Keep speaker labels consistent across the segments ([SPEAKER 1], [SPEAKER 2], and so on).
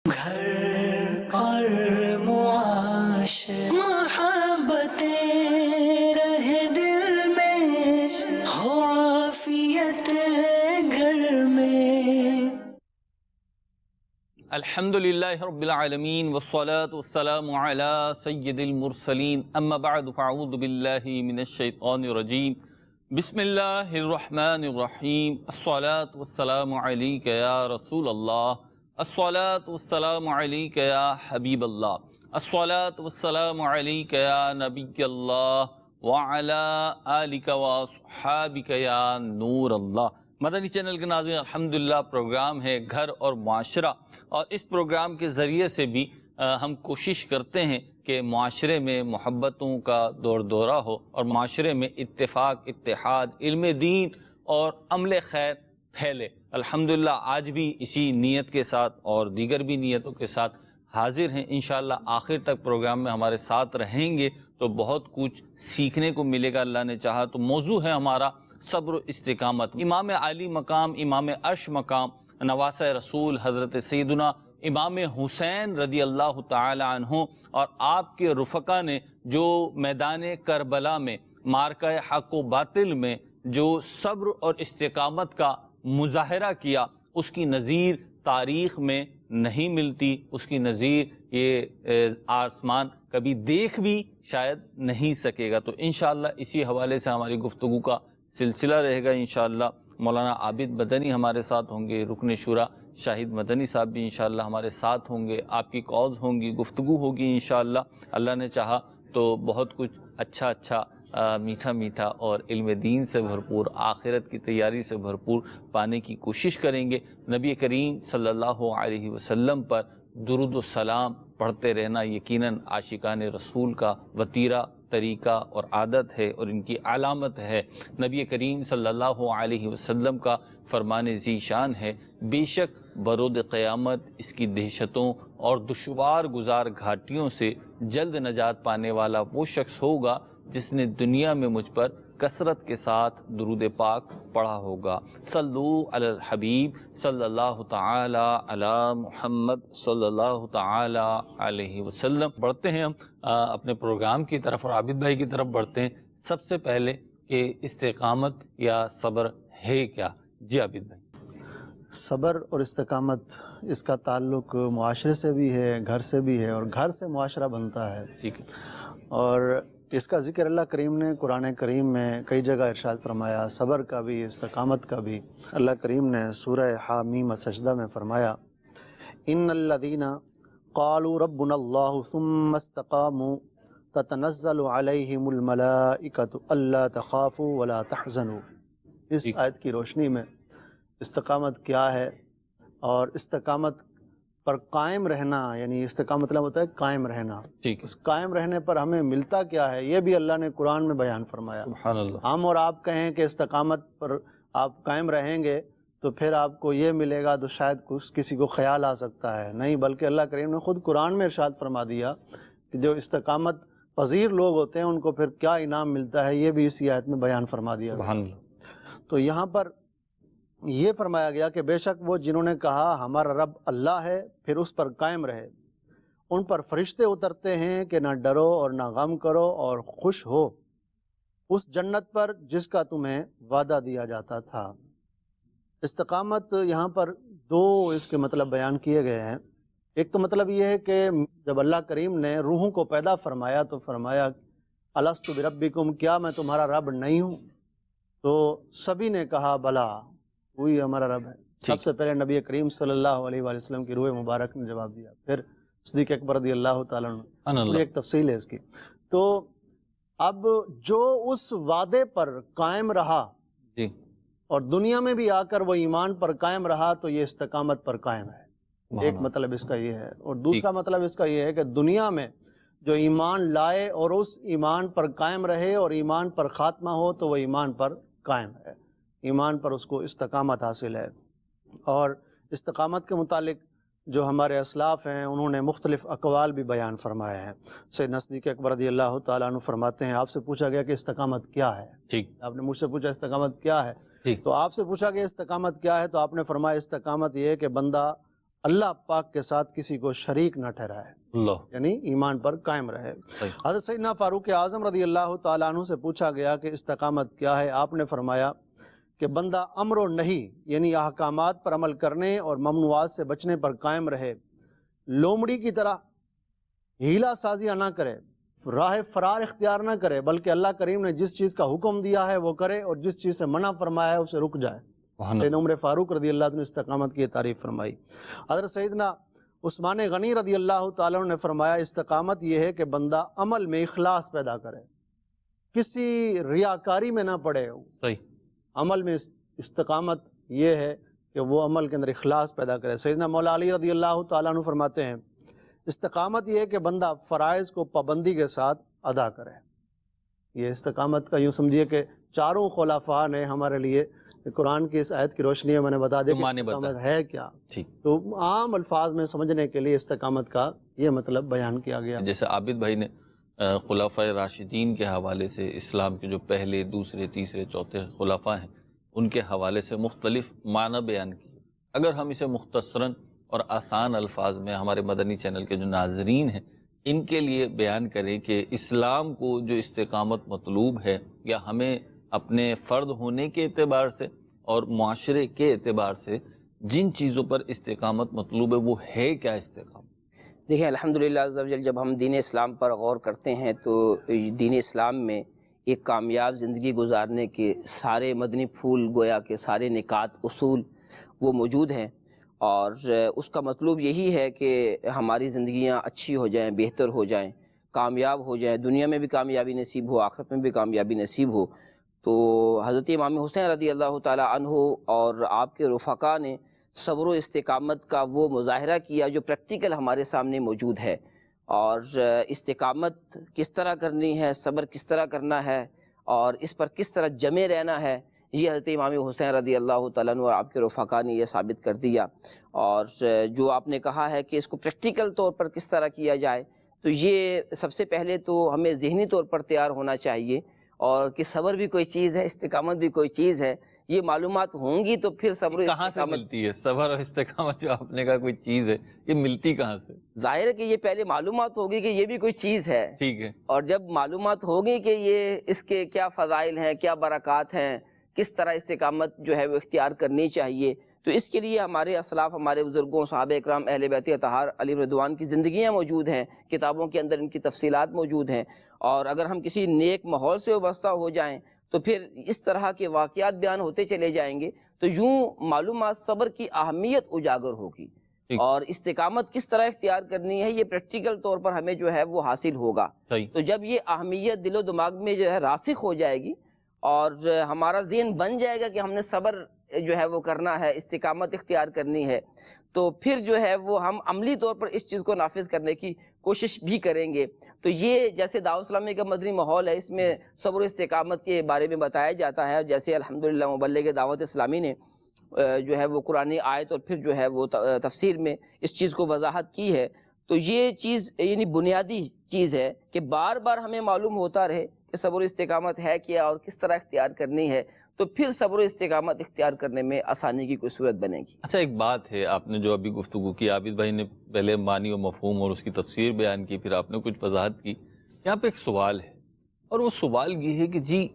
[SPEAKER 1] گھر اور معاشر محبتیں رہے دل میں، ہو عافیت گھر میں۔
[SPEAKER 2] الحمدللہ رب العالمین والصلاة والسلام علی سید المرسلین، اما بعد فاعوذ باللہ من الشیطان الرجیم، بسم اللہ الرحمن الرحیم۔ الصلاة والسلام علیک یا رسول اللہ، الصلاة والسلام علیک یا حبیب اللہ، الصلاة والسلام علیک یا نبی اللہ وعلی آلک واصحابک یا نور اللہ۔ مدنی چینل کے ناظرین، الحمدللہ پروگرام ہے گھر اور معاشرہ، اور اس پروگرام کے ذریعے سے بھی ہم کوشش کرتے ہیں کہ معاشرے میں محبتوں کا دور دورہ ہو اور معاشرے میں اتفاق، اتحاد، علم دین اور عمل خیر پھیلے۔ الحمدللہ آج بھی اسی نیت کے ساتھ اور دیگر بھی نیتوں کے ساتھ حاضر ہیں۔ انشاءاللہ آخر تک پروگرام میں ہمارے ساتھ رہیں گے تو بہت کچھ سیکھنے کو ملے گا اللہ نے چاہا۔ تو موضوع ہے ہمارا صبر و استقامت۔ امام عالی مقام، امام عرش مقام، نواسہ رسول حضرت سیدنا امام حسین رضی اللہ تعالی عنہ اور آپ کے رفقا نے جو میدان کربلا میں معرکہ حق و باطل میں جو صبر اور استقامت کا مظاہرہ کیا، اس کی نظیر تاریخ میں نہیں ملتی، اس کی نظیر یہ آسمان کبھی دیکھ بھی شاید نہیں سکے گا۔ تو انشاءاللہ اسی حوالے سے ہماری گفتگو کا سلسلہ رہے گا۔ انشاءاللہ مولانا عابد مدنی ہمارے ساتھ ہوں گے، رکن شورا شاہد مدنی صاحب بھی انشاءاللہ ہمارے ساتھ ہوں گے، آپ کی کالز ہوں گی، گفتگو ہوگی انشاءاللہ اللہ نے چاہا تو بہت کچھ اچھا میٹھا میٹھا اور علم دین سے بھرپور، آخرت کی تیاری سے بھرپور پانے کی کوشش کریں گے۔ نبی کریم صلی اللہ علیہ وسلم پر درود و سلام پڑھتے رہنا یقیناً عاشقان رسول کا وتیرہ، طریقہ اور عادت ہے اور ان کی علامت ہے۔ نبی کریم صلی اللہ علیہ وسلم کا فرمان ذی شان ہے، بے شک برود قیامت اس کی دہشتوں اور دشوار گزار گھاٹیوں سے جلد نجات پانے والا وہ شخص ہوگا جس نے دنیا میں مجھ پر کثرت کے ساتھ درود پاک پڑھا ہوگا۔ صلو علی الحبیب صلی اللہ تعالی علی محمد صلی اللہ تعالی علیہ وسلم۔ بڑھتے ہیں ہم اپنے پروگرام کی طرف اور عابد بھائی کی طرف بڑھتے ہیں۔ سب سے پہلے کہ استقامت یا صبر ہے کیا؟ جی عابد بھائی۔
[SPEAKER 3] صبر اور استقامت، اس کا تعلق معاشرے سے بھی ہے، گھر سے بھی ہے، اور گھر سے معاشرہ بنتا ہے۔
[SPEAKER 2] ٹھیک ہے۔
[SPEAKER 3] اور اس کا ذکر اللہ کریم نے قرآن کریم میں کئی جگہ ارشاد فرمایا، صبر کا بھی، استقامت کا بھی۔ اللہ کریم نے سورہ حامیم سجدہ میں فرمایا، ان الذین قالوا ربنا اللہ ثم استقاموا تتنزل علیہم الملائکۃ الا تخافوا ولا تحزنوا۔ اس آیت کی روشنی میں استقامت کیا ہے اور استقامت پر قائم رہنا، یعنی استقامت مطلب ہوتا ہے قائم رہنا،
[SPEAKER 2] ٹھیک ہے۔
[SPEAKER 3] اس قائم رہنے پر ہمیں ملتا کیا ہے، یہ بھی اللہ نے قرآن میں بیان فرمایا۔
[SPEAKER 2] سبحان اللہ۔
[SPEAKER 3] ہم اور آپ کہیں کہ استقامت پر آپ قائم رہیں گے تو پھر آپ کو یہ ملے گا، تو شاید کسی کو خیال آ سکتا ہے، نہیں، بلکہ اللہ کریم نے خود قرآن میں ارشاد فرما دیا کہ جو استقامت پذیر لوگ ہوتے ہیں ان کو پھر کیا انعام ملتا ہے، یہ بھی اسی آیت میں بیان فرما دیا۔
[SPEAKER 2] سبحان اللہ۔
[SPEAKER 3] تو یہاں پر یہ فرمایا گیا کہ بے شک وہ جنہوں نے کہا ہمارا رب اللہ ہے، پھر اس پر قائم رہے، ان پر فرشتے اترتے ہیں کہ نہ ڈرو اور نہ غم کرو اور خوش ہو اس جنت پر جس کا تمہیں وعدہ دیا جاتا تھا۔ استقامت یہاں پر دو اس کے مطلب بیان کیے گئے ہیں۔ ایک تو مطلب یہ ہے کہ جب اللہ کریم نے روحوں کو پیدا فرمایا تو فرمایا الستُ بربکم، کیا میں تمہارا رب نہیں ہوں؟ تو سبھی نے کہا بلا، وہی ہمارا رب ہے۔ سب سے پہلے نبی کریم صلی اللہ علیہ وآلہ وسلم کی روح مبارک نے جواب دیا، پھر صدیق اکبر رضی اللہ تعالیٰ عنہ، ایک تفصیل ہے اس کی۔ تو اب جو اس وعدے پر قائم رہا
[SPEAKER 2] جی،
[SPEAKER 3] اور دنیا میں بھی آ کر وہ ایمان پر قائم رہا تو یہ استقامت پر قائم ہے۔ ایک مطلب اس کا یہ ہے، اور دوسرا مطلب اس کا یہ ہے کہ دنیا میں جو ایمان لائے اور اس ایمان پر قائم رہے اور ایمان پر خاتمہ ہو تو وہ ایمان پر قائم ہے، ایمان پر اس کو استقامت حاصل ہے۔ اور استقامت کے متعلق جو ہمارے اسلاف ہیں انہوں نے مختلف اقوال بھی بیان فرمائے ہیں۔ سیدنا صدیق اکبر رضی اللہ تعالیٰ عنہ فرماتے ہیں، آپ سے پوچھا گیا کہ استقامت کیا ہے؟
[SPEAKER 2] ٹھیک۔
[SPEAKER 3] آپ نے مجھ سے پوچھا استقامت کیا ہے؟ تو آپ سے پوچھا گیا استقامت کیا ہے تو آپ نے فرمایا استقامت یہ ہے کہ بندہ اللہ پاک کے ساتھ کسی کو شریک نہ ٹھہرائے،
[SPEAKER 2] اللہ
[SPEAKER 3] یعنی ایمان پر قائم رہے۔
[SPEAKER 2] صحیح۔
[SPEAKER 3] حضرت سیدنا فاروق اعظم رضی اللہ تعالیٰ عنہ سے پوچھا گیا کہ استقامت کیا ہے؟ آپ نے فرمایا کہ بندہ امر و نہی یعنی احکامات پر عمل کرنے اور ممنوعات سے بچنے پر قائم رہے، لومڑی کی طرح ہیلا سازیاں نہ کرے، راہ فرار اختیار نہ کرے، بلکہ اللہ کریم نے جس چیز کا حکم دیا ہے وہ کرے اور جس چیز سے منع فرمایا ہے اسے رک جائے۔ سیدنا عمر فاروق رضی اللہ عنہ نے استقامت کی تعریف فرمائی۔ حضرت سیدنا عثمان غنی رضی اللہ تعالیٰ عنہ نے فرمایا استقامت یہ ہے کہ بندہ عمل میں اخلاص پیدا کرے، کسی ریاکاری میں نہ پڑے۔
[SPEAKER 2] صحیح۔
[SPEAKER 3] عمل میں استقامت یہ ہے کہ وہ عمل کے اندر اخلاص پیدا کرے۔ سیدنا مولا علی رضی اللہ تعالیٰ عنہ فرماتے ہیں استقامت یہ ہے کہ بندہ فرائض کو پابندی کے ساتھ ادا کرے۔ یہ استقامت کا یوں سمجھیے کہ چاروں خلفاء نے ہمارے لیے قرآن کی اس آیت کی روشنی میں نے بتا دیا کہ استقامت ہے کیا، تو عام الفاظ میں سمجھنے کے لیے استقامت کا یہ مطلب بیان کیا گیا۔
[SPEAKER 2] جیسے عابد بھائی نے خلفائے راشدین کے حوالے سے اسلام کے جو پہلے، دوسرے، تیسرے، چوتھے خلفاء ہیں ان کے حوالے سے مختلف معنی بیان کیے، اگر ہم اسے مختصراً اور آسان الفاظ میں ہمارے مدنی چینل کے جو ناظرین ہیں ان کے لیے بیان کریں کہ اسلام کو جو استقامت مطلوب ہے، یا ہمیں اپنے فرد ہونے کے اعتبار سے اور معاشرے کے اعتبار سے جن چیزوں پر استقامت مطلوب ہے وہ ہے کیا استقامت؟
[SPEAKER 4] دیکھیں الحمدللہ عز و جل جب ہم دین اسلام پر غور کرتے ہیں تو دین اسلام میں ایک کامیاب زندگی گزارنے کے سارے مدنی پھول گویا کہ سارے نکات اصول وہ موجود ہیں، اور اس کا مطلب یہی ہے کہ ہماری زندگیاں اچھی ہو جائیں، بہتر ہو جائیں، کامیاب ہو جائیں، دنیا میں بھی کامیابی نصیب ہو، آخرت میں بھی کامیابی نصیب ہو۔ تو حضرت امام حسین رضی اللہ تعالی عنہ اور آپ کے رفقا نے صبر و استقامت کا وہ مظاہرہ کیا جو پریکٹیکل ہمارے سامنے موجود ہے، اور استقامت کس طرح کرنی ہے، صبر کس طرح کرنا ہے، اور اس پر کس طرح جمے رہنا ہے، یہ حضرت امام حسین رضی اللہ تعالیٰ عنہ اور آپ کے رفقا نے یہ ثابت کر دیا۔ اور جو آپ نے کہا ہے کہ اس کو پریکٹیکل طور پر کس طرح کیا جائے، تو یہ سب سے پہلے تو ہمیں ذہنی طور پر تیار ہونا چاہیے، اور کہ صبر بھی کوئی چیز ہے، استقامت بھی کوئی چیز ہے، یہ معلومات ہوں گی تو پھر صبر
[SPEAKER 2] کہاں سے ملتی ہے صبر اور استقامت؟ جو آپ نے کہا کوئی چیز ہے، یہ ملتی کہاں سے؟
[SPEAKER 4] ظاہر ہے کہ یہ پہلے معلومات ہوگی کہ یہ بھی کوئی چیز ہے،
[SPEAKER 2] ٹھیک ہے،
[SPEAKER 4] اور جب معلومات ہوگی کہ یہ اس کے کیا فضائل ہیں، کیا برکات ہیں، کس طرح استقامت جو ہے وہ اختیار کرنی چاہیے، تو اس کے لیے ہمارے اسلاف، ہمارے بزرگوں، صحابہ اکرام، اہل بیت اطہار علیہ رضوان کی زندگیاں موجود ہیں، کتابوں کے اندر ان کی تفصیلات موجود ہیں، اور اگر ہم کسی نیک ماحول سے وابستہ ہو جائیں تو پھر اس طرح کے واقعات بیان ہوتے چلے جائیں گے، تو یوں معلومات صبر کی اہمیت اجاگر ہوگی، اور استقامت کس طرح اختیار کرنی ہے یہ پریکٹیکل طور پر ہمیں جو ہے وہ حاصل ہوگا۔ تو جب یہ اہمیت دل و دماغ میں جو ہے راسخ ہو جائے گی اور ہمارا ذہن بن جائے گا کہ ہم نے صبر جو ہے وہ کرنا ہے، استقامت اختیار کرنی ہے، تو پھر جو ہے وہ ہم عملی طور پر اس چیز کو نافذ کرنے کی کوشش بھی کریں گے۔ تو یہ جیسے دعوت اسلامی کا مدنی ماحول ہے، اس میں صبر و استقامت کے بارے میں بتایا جاتا ہے، جیسے الحمدللہ مبلغ دعوت اسلامی نے جو ہے وہ قرآنی آیت اور پھر جو ہے وہ تفسیر میں اس چیز کو وضاحت کی ہے، تو یہ چیز یعنی بنیادی چیز ہے کہ بار بار ہمیں معلوم ہوتا رہے کہ صبر و استقامت ہے کیا اور کس طرح اختیار کرنی ہے، تو پھر صبر و استقامت اختیار کرنے میں آسانی کی کوئی صورت بنے گی۔
[SPEAKER 2] اچھا، ایک بات ہے، آپ نے جو ابھی گفتگو کی، عابد بھائی نے پہلے معنی و مفہوم اور اس کی تفسیر بیان کی، پھر آپ نے کچھ وضاحت کی، یہاں پہ ایک سوال ہے، اور وہ سوال یہ ہے کہ جی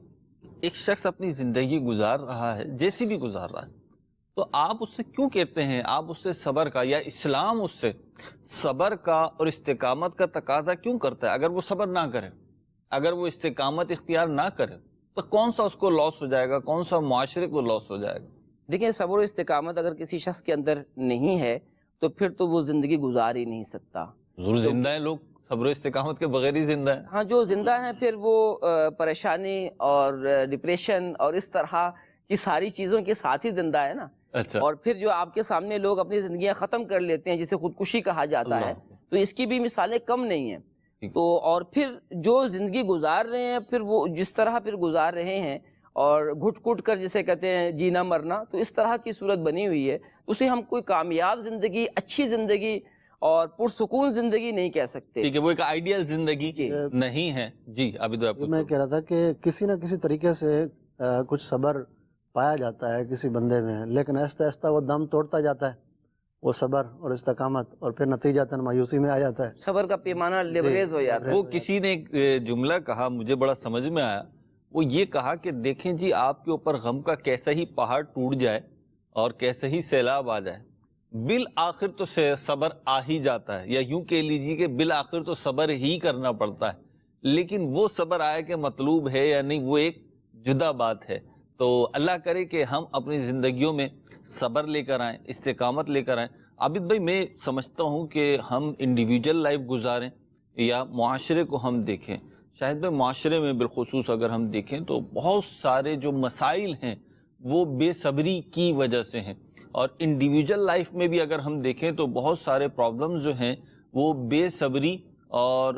[SPEAKER 2] ایک شخص اپنی زندگی گزار رہا ہے، جیسی بھی گزار رہا ہے، تو آپ اس سے کیوں کہتے ہیں، آپ اس سے صبر کا، یا اسلام اس سے صبر کا اور استقامت کا تقاضا کیوں کرتا ہے؟ اگر وہ صبر نہ کرے، اگر وہ استقامت اختیار نہ کرے، تو کون سا اس کو لاس ہو جائے گا، کون سا معاشرے کو لاس ہو جائے گا؟
[SPEAKER 4] دیکھیں صبر و استقامت اگر کسی شخص کے اندر نہیں ہے تو پھر تو وہ زندگی گزار ہی نہیں سکتا۔
[SPEAKER 2] ضرور زندہ ہیں لوگ، صبر و استقامت کے بغیر ہی زندہ ہیں۔
[SPEAKER 4] ہاں، جو زندہ ہیں پھر وہ پریشانی اور ڈپریشن اور اس طرح کی ساری چیزوں کے ساتھ ہی زندہ ہے نا۔
[SPEAKER 2] اچھا،
[SPEAKER 4] اور پھر جو آپ کے سامنے لوگ اپنی زندگیاں ختم کر لیتے ہیں جسے خودکشی کہا جاتا ہے، تو اس کی بھی مثالیں کم نہیں ہیں۔ تو اور پھر جو زندگی گزار رہے ہیں، پھر وہ جس طرح پھر گزار رہے ہیں اور گھٹ گھٹ کر جسے کہتے ہیں جینا مرنا، تو اس طرح کی صورت بنی ہوئی ہے، اسے ہم کوئی کامیاب زندگی، اچھی زندگی اور پرسکون زندگی نہیں کہہ سکتے۔
[SPEAKER 2] ٹھیک ہے، وہ ایک آئیڈیل زندگی نہیں ہے۔ جی عابد بھائی،
[SPEAKER 3] میں کہہ رہا تھا کہ کسی نہ کسی طریقے سے کچھ صبر پایا جاتا ہے کسی بندے میں، لیکن آہستہ آہستہ وہ دم توڑتا جاتا ہے، وہ صبر اور استقامت، اور پھر نتیجتاً مایوسی میں آ جاتا ہے۔
[SPEAKER 4] صبر کا پیمانہ لیوریز ہو جاتا ہے۔
[SPEAKER 2] وہ کسی نے ایک جملہ کہا، مجھے بڑا سمجھ میں آیا، وہ یہ کہا کہ دیکھیں جی آپ کے اوپر غم کا کیسا ہی پہاڑ ٹوٹ جائے اور کیسا ہی سیلاب آ جائے، بالآخر تو صبر آ ہی جاتا ہے، یا یوں کہہ لیجیے کہ بالآخر تو صبر ہی کرنا پڑتا ہے، لیکن وہ صبر آئے کہ مطلوب ہے یا نہیں وہ ایک جدا بات ہے۔ تو اللہ کرے کہ ہم اپنی زندگیوں میں صبر لے کر آئیں، استقامت لے کر آئیں۔ عابد بھائی، میں سمجھتا ہوں کہ ہم انڈیویجول لائف گزاریں یا معاشرے کو ہم دیکھیں، شاہد بھائی معاشرے میں بالخصوص اگر ہم دیکھیں تو بہت سارے جو مسائل ہیں وہ بے صبری کی وجہ سے ہیں، اور انڈیویجول لائف میں بھی اگر ہم دیکھیں تو بہت سارے پرابلمز جو ہیں وہ بے صبری اور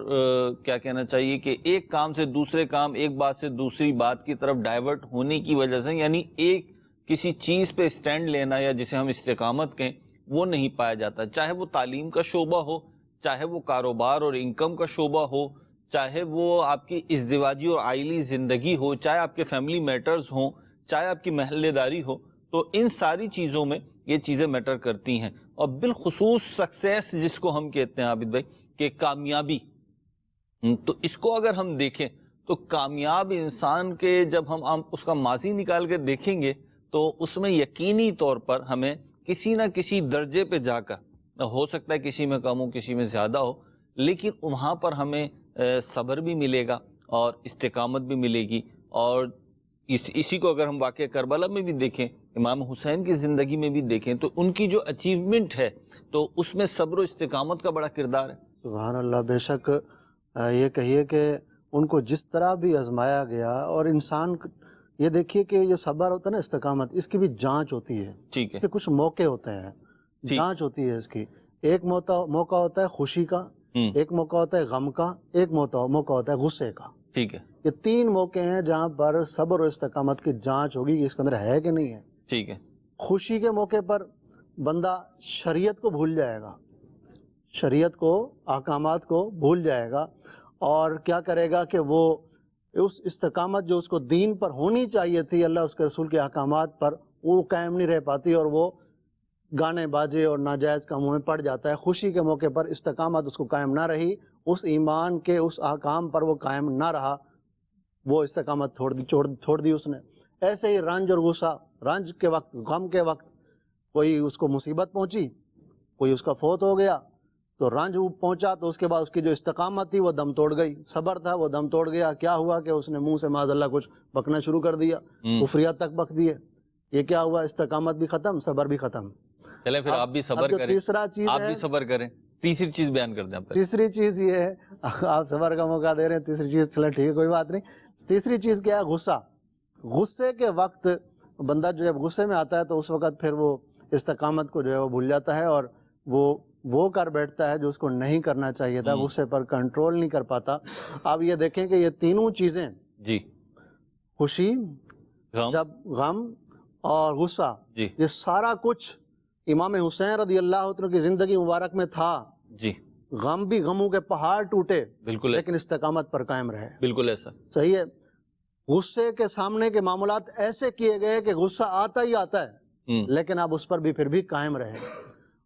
[SPEAKER 2] کیا کہنا چاہیے کہ ایک کام سے دوسرے کام، ایک بات سے دوسری بات کی طرف ڈائیورٹ ہونے کی وجہ سے، یعنی ایک کسی چیز پہ اسٹینڈ لینا یا جسے ہم استقامت کہیں وہ نہیں پایا جاتا، چاہے وہ تعلیم کا شعبہ ہو، چاہے وہ کاروبار اور انکم کا شعبہ ہو، چاہے وہ آپ کی ازدواجی اور عائلی زندگی ہو، چاہے آپ کے فیملی میٹرز ہوں، چاہے آپ کی محلے داری ہو، تو ان ساری چیزوں میں یہ چیزیں میٹر کرتی ہیں، اور بالخصوص سکسیس جس کو ہم کہتے ہیں عابد بھائی کہ کامیابی، تو اس کو اگر ہم دیکھیں تو کامیاب انسان کے جب ہم اس کا ماضی نکال کے دیکھیں گے تو اس میں یقینی طور پر ہمیں کسی نہ کسی درجے پہ جا کر، ہو سکتا ہے کسی میں کم ہو کسی میں زیادہ ہو، لیکن وہاں پر ہمیں صبر بھی ملے گا اور استقامت بھی ملے گی۔ اور اسی کو اگر ہم واقعہ کربلا میں بھی دیکھیں، امام حسین کی زندگی میں بھی دیکھیں، تو ان کی جو اچیومنٹ ہے تو اس میں صبر و استقامت کا بڑا کردار ہے۔
[SPEAKER 3] سبحان اللہ، بے شک یہ کہیے کہ ان کو جس طرح بھی آزمایا گیا، اور انسان یہ دیکھیے کہ یہ صبر ہوتا ہے نا، استقامت، اس کی بھی جانچ ہوتی ہے،
[SPEAKER 2] ٹھیک ہے،
[SPEAKER 3] اس کے کچھ موقع ہوتے ہیں، جانچ ہوتی ہے اس کی۔ ایک موقع ہوتا ہے خوشی کا، ایک موقع ہوتا ہے غم کا، ایک موقع ہوتا ہے غصے کا۔
[SPEAKER 2] ٹھیک ہے،
[SPEAKER 3] یہ تین موقع ہیں جہاں پر صبر و استقامت کی جانچ ہوگی کہ اس کے اندر ہے کہ نہیں ہے۔
[SPEAKER 2] ٹھیک ہے،
[SPEAKER 3] خوشی کے موقع پر بندہ شریعت کو بھول جائے گا، شریعت کو، احکامات کو بھول جائے گا، اور کیا کرے گا کہ وہ اس استقامت جو اس کو دین پر ہونی چاہیے تھی، اللہ اس کے رسول کے احکامات پر، وہ قائم نہیں رہ پاتی، اور وہ گانے باجے اور ناجائز کاموں میں پڑ جاتا ہے۔ خوشی کے موقع پر استقامت اس کو قائم نہ رہی، اس ایمان کے اس احکام پر وہ قائم نہ رہا، وہ استقامت چھوڑ دی اس نے۔ ایسے ہی رنج اور غصہ، رنج کے وقت، غم کے وقت، کوئی اس کو مصیبت پہنچی، کوئی اس کا فوت ہو گیا تو رنج پہنچا، تو اس کے بعد اس کی جو استقامت تھی وہ دم توڑ گئی، صبر تھا وہ دم توڑ گیا۔ کیا ہوا کہ اس نے منہ سے معاذ اللہ کچھ بکنا شروع کر دیا، کفریات تک بک دیے۔ یہ کیا ہوا؟ استقامت بھی ختم، صبر بھی ختم۔
[SPEAKER 2] چلے پھر آپ بھی صبر کریں،
[SPEAKER 3] تیسرا چیز
[SPEAKER 2] آپ بھی صبر کریں، تیسری چیز بیان کر دیں۔
[SPEAKER 3] تیسری چیز یہ ہے، آپ صبر کا موقع دے رہے ہیں، تیسری چیز چلیں ٹھیک ہے کوئی بات نہیں۔ تیسری چیز کیا ہے؟ غصہ۔ غصے کے وقت بندہ جو جب غصے میں آتا ہے تو اس وقت پھر وہ استقامت کو جو ہے وہ بھول جاتا ہے، اور وہ کر بیٹھتا ہے جو اس کو نہیں کرنا چاہیے تھا، غصے پر کنٹرول نہیں کر پاتا۔ آپ یہ دیکھیں کہ یہ تینوں چیزیں،
[SPEAKER 2] جی،
[SPEAKER 3] خوشی، جب غم اور غصہ، یہ سارا کچھ امام حسین رضی اللہ عنہ کی زندگی مبارک میں تھا۔
[SPEAKER 2] جی،
[SPEAKER 3] غم بھی، غموں کے پہاڑ ٹوٹے،
[SPEAKER 2] بالکل،
[SPEAKER 3] لیکن استقامت پر قائم رہے۔
[SPEAKER 2] بالکل ایسا،
[SPEAKER 3] صحیح ہے۔ غصے کے سامنے کے معاملات ایسے کیے گئے کہ غصہ آتا ہی آتا ہے، لیکن آپ اس پر بھی پھر بھی قائم رہے۔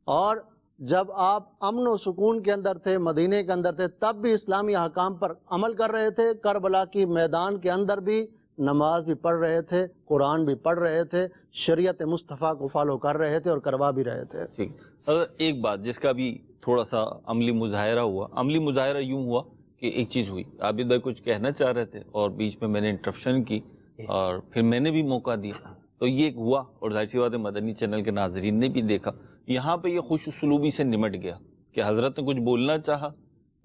[SPEAKER 3] اور جب آپ امن و سکون کے اندر تھے، مدینے کے اندر تھے، تب بھی اسلامی احکام پر عمل کر رہے تھے، کربلا کی میدان کے اندر بھی نماز بھی پڑھ رہے تھے، قرآن بھی پڑھ رہے تھے، شریعت مصطفیٰ کو فالو کر رہے تھے اور کروا بھی رہے تھے۔
[SPEAKER 2] ٹھیک۔ اگر ایک بات جس کا بھی تھوڑا سا عملی مظاہرہ ہوا، عملی مظاہرہ یوں ہوا کہ ایک چیز ہوئی، عابد بھائی کچھ کہنا چاہ رہے تھے اور بیچ میں میں نے انٹرپشن کی اور پھر میں نے بھی موقع دیا، تو یہ ایک ہوا، اور ظاہر سی بات ہے مدنی چینل کے ناظرین نے بھی دیکھا۔ یہاں پہ یہ خوش اسلوبی سے نمٹ گیا کہ حضرت نے کچھ بولنا چاہا،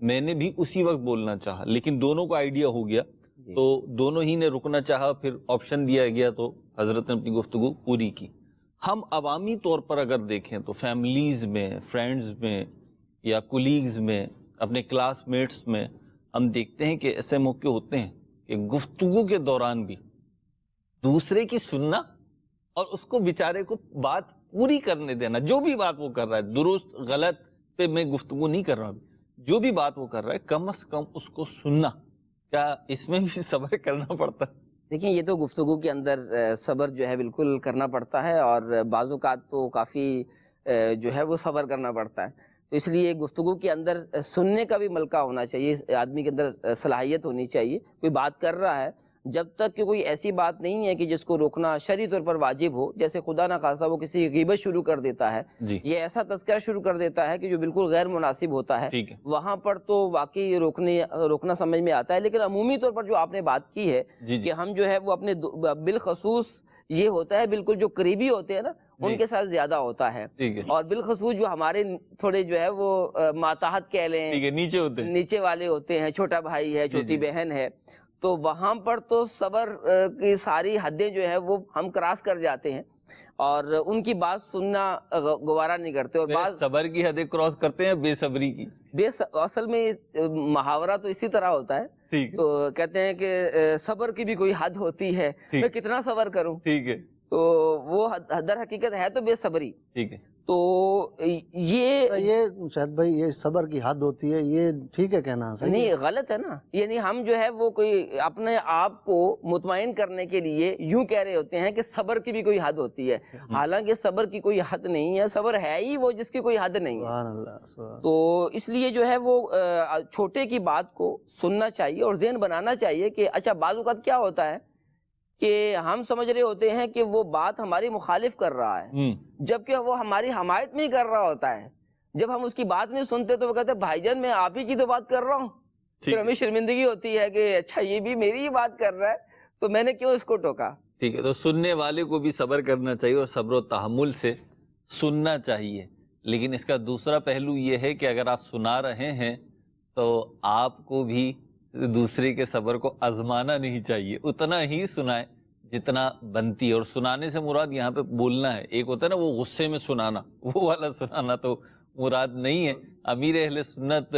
[SPEAKER 2] میں نے بھی اسی وقت بولنا چاہا، لیکن دونوں کو آئیڈیا ہو گیا تو دونوں ہی نے رکنا چاہا، پھر آپشن دیا گیا تو حضرت نے اپنی گفتگو پوری کی۔ ہم عوامی طور پر اگر دیکھیں تو فیملیز میں، فرینڈز میں یا کولیگز میں، اپنے کلاس میٹس میں ہم دیکھتے ہیں کہ ایسے موقع ہوتے ہیں کہ گفتگو کے دوران بھی دوسرے کی سننا اور اس کو بیچارے کو بات پوری کرنے دینا، جو بھی بات وہ کر رہا ہے، درست غلط پہ میں گفتگو نہیں کر رہا ہوں، جو بھی بات وہ کر رہا ہے کم از کم اس کو سننا، کیا اس میں بھی صبر کرنا پڑتا ہے؟
[SPEAKER 4] دیکھیں یہ تو گفتگو کے اندر صبر جو ہے بالکل کرنا پڑتا ہے، اور بعض اوقات تو کافی جو ہے وہ صبر کرنا پڑتا ہے. تو اس لیے گفتگو کے اندر سننے کا بھی ملکہ ہونا چاہیے، آدمی کے اندر صلاحیت ہونی چاہیے. کوئی بات کر رہا ہے، جب تک کہ کوئی ایسی بات نہیں ہے کہ جس کو روکنا شرعی طور پر واجب ہو، جیسے خدا نہ خواستہ وہ کسی غیبت شروع کر دیتا ہے، یہ ایسا تذکرہ شروع کر دیتا ہے کہ جو بالکل غیر مناسب ہوتا ہے، وہاں پر تو واقعی روکنا سمجھ میں آتا ہے. لیکن عمومی طور پر جو آپ نے بات کی ہے کہ ہم جو ہے وہ اپنے بالخصوص یہ ہوتا ہے بالکل جو قریبی ہوتے ہیں نا ان کے ساتھ زیادہ ہوتا ہے، اور بالخصوص جو ہمارے تھوڑے جو ہے وہ ماتحت کہہ لیں، نیچے والے ہوتے ہیں، چھوٹا بھائی ہے، چھوٹی بہن ہے، تو وہاں پر تو صبر کی ساری حدیں جو ہے وہ ہم کراس کر جاتے ہیں اور ان کی بات سننا گوارا نہیں کرتے. اور بعض
[SPEAKER 2] صبر کی حدیں کراس کرتے ہیں بے صبری کی.
[SPEAKER 4] اصل میں محاورہ تو اسی طرح ہوتا ہے، تو کہتے ہیں کہ صبر کی بھی کوئی حد ہوتی ہے، میں کتنا صبر کروں، تو وہ در حقیقت ہے تو بے صبری. تو یہ
[SPEAKER 3] شاید بھائی یہ صبر کی حد ہوتی ہے، یہ ٹھیک ہے کہنا؟
[SPEAKER 4] نہیں، غلط ہے نا. یعنی ہم جو ہے وہ کوئی اپنے آپ کو مطمئن کرنے کے لیے یوں کہہ رہے ہوتے ہیں کہ صبر کی بھی کوئی حد ہوتی ہے، حالانکہ صبر کی کوئی حد نہیں ہے. صبر ہے ہی وہ جس کی کوئی حد نہیں ہے.
[SPEAKER 3] سبحان اللہ.
[SPEAKER 4] تو اس لیے جو ہے وہ چھوٹے کی بات کو سننا چاہیے اور ذہن بنانا چاہیے کہ اچھا بعض اوقات کیا ہوتا ہے کہ ہم سمجھ رہے ہوتے ہیں کہ وہ بات ہماری مخالف کر رہا ہے، جبکہ وہ ہماری حمایت میں ہی کر رہا ہوتا ہے. جب ہم اس کی بات نہیں سنتے تو وہ کہتے ہیں بھائی جان میں آپ ہی کی تو بات کر رہا ہوں. پھر ہمیں شرمندگی ہوتی ہے کہ اچھا یہ بھی میری ہی بات کر رہا ہے تو میں نے کیوں اس کو ٹوکا.
[SPEAKER 2] ٹھیک ہے، تو سننے والے کو بھی صبر کرنا چاہیے اور صبر و تحمل سے سننا چاہیے. لیکن اس کا دوسرا پہلو یہ ہے کہ اگر آپ سنا رہے ہیں تو آپ کو بھی دوسرے کے صبر کو آزمانا نہیں چاہیے، اتنا ہی سنائیں جتنا بنتی ہے. اور سنانے سے مراد یہاں پہ بولنا ہے. ایک ہوتا ہے نا وہ غصے میں سنانا، وہ والا سنانا تو مراد نہیں ہے. امیر اہل سنت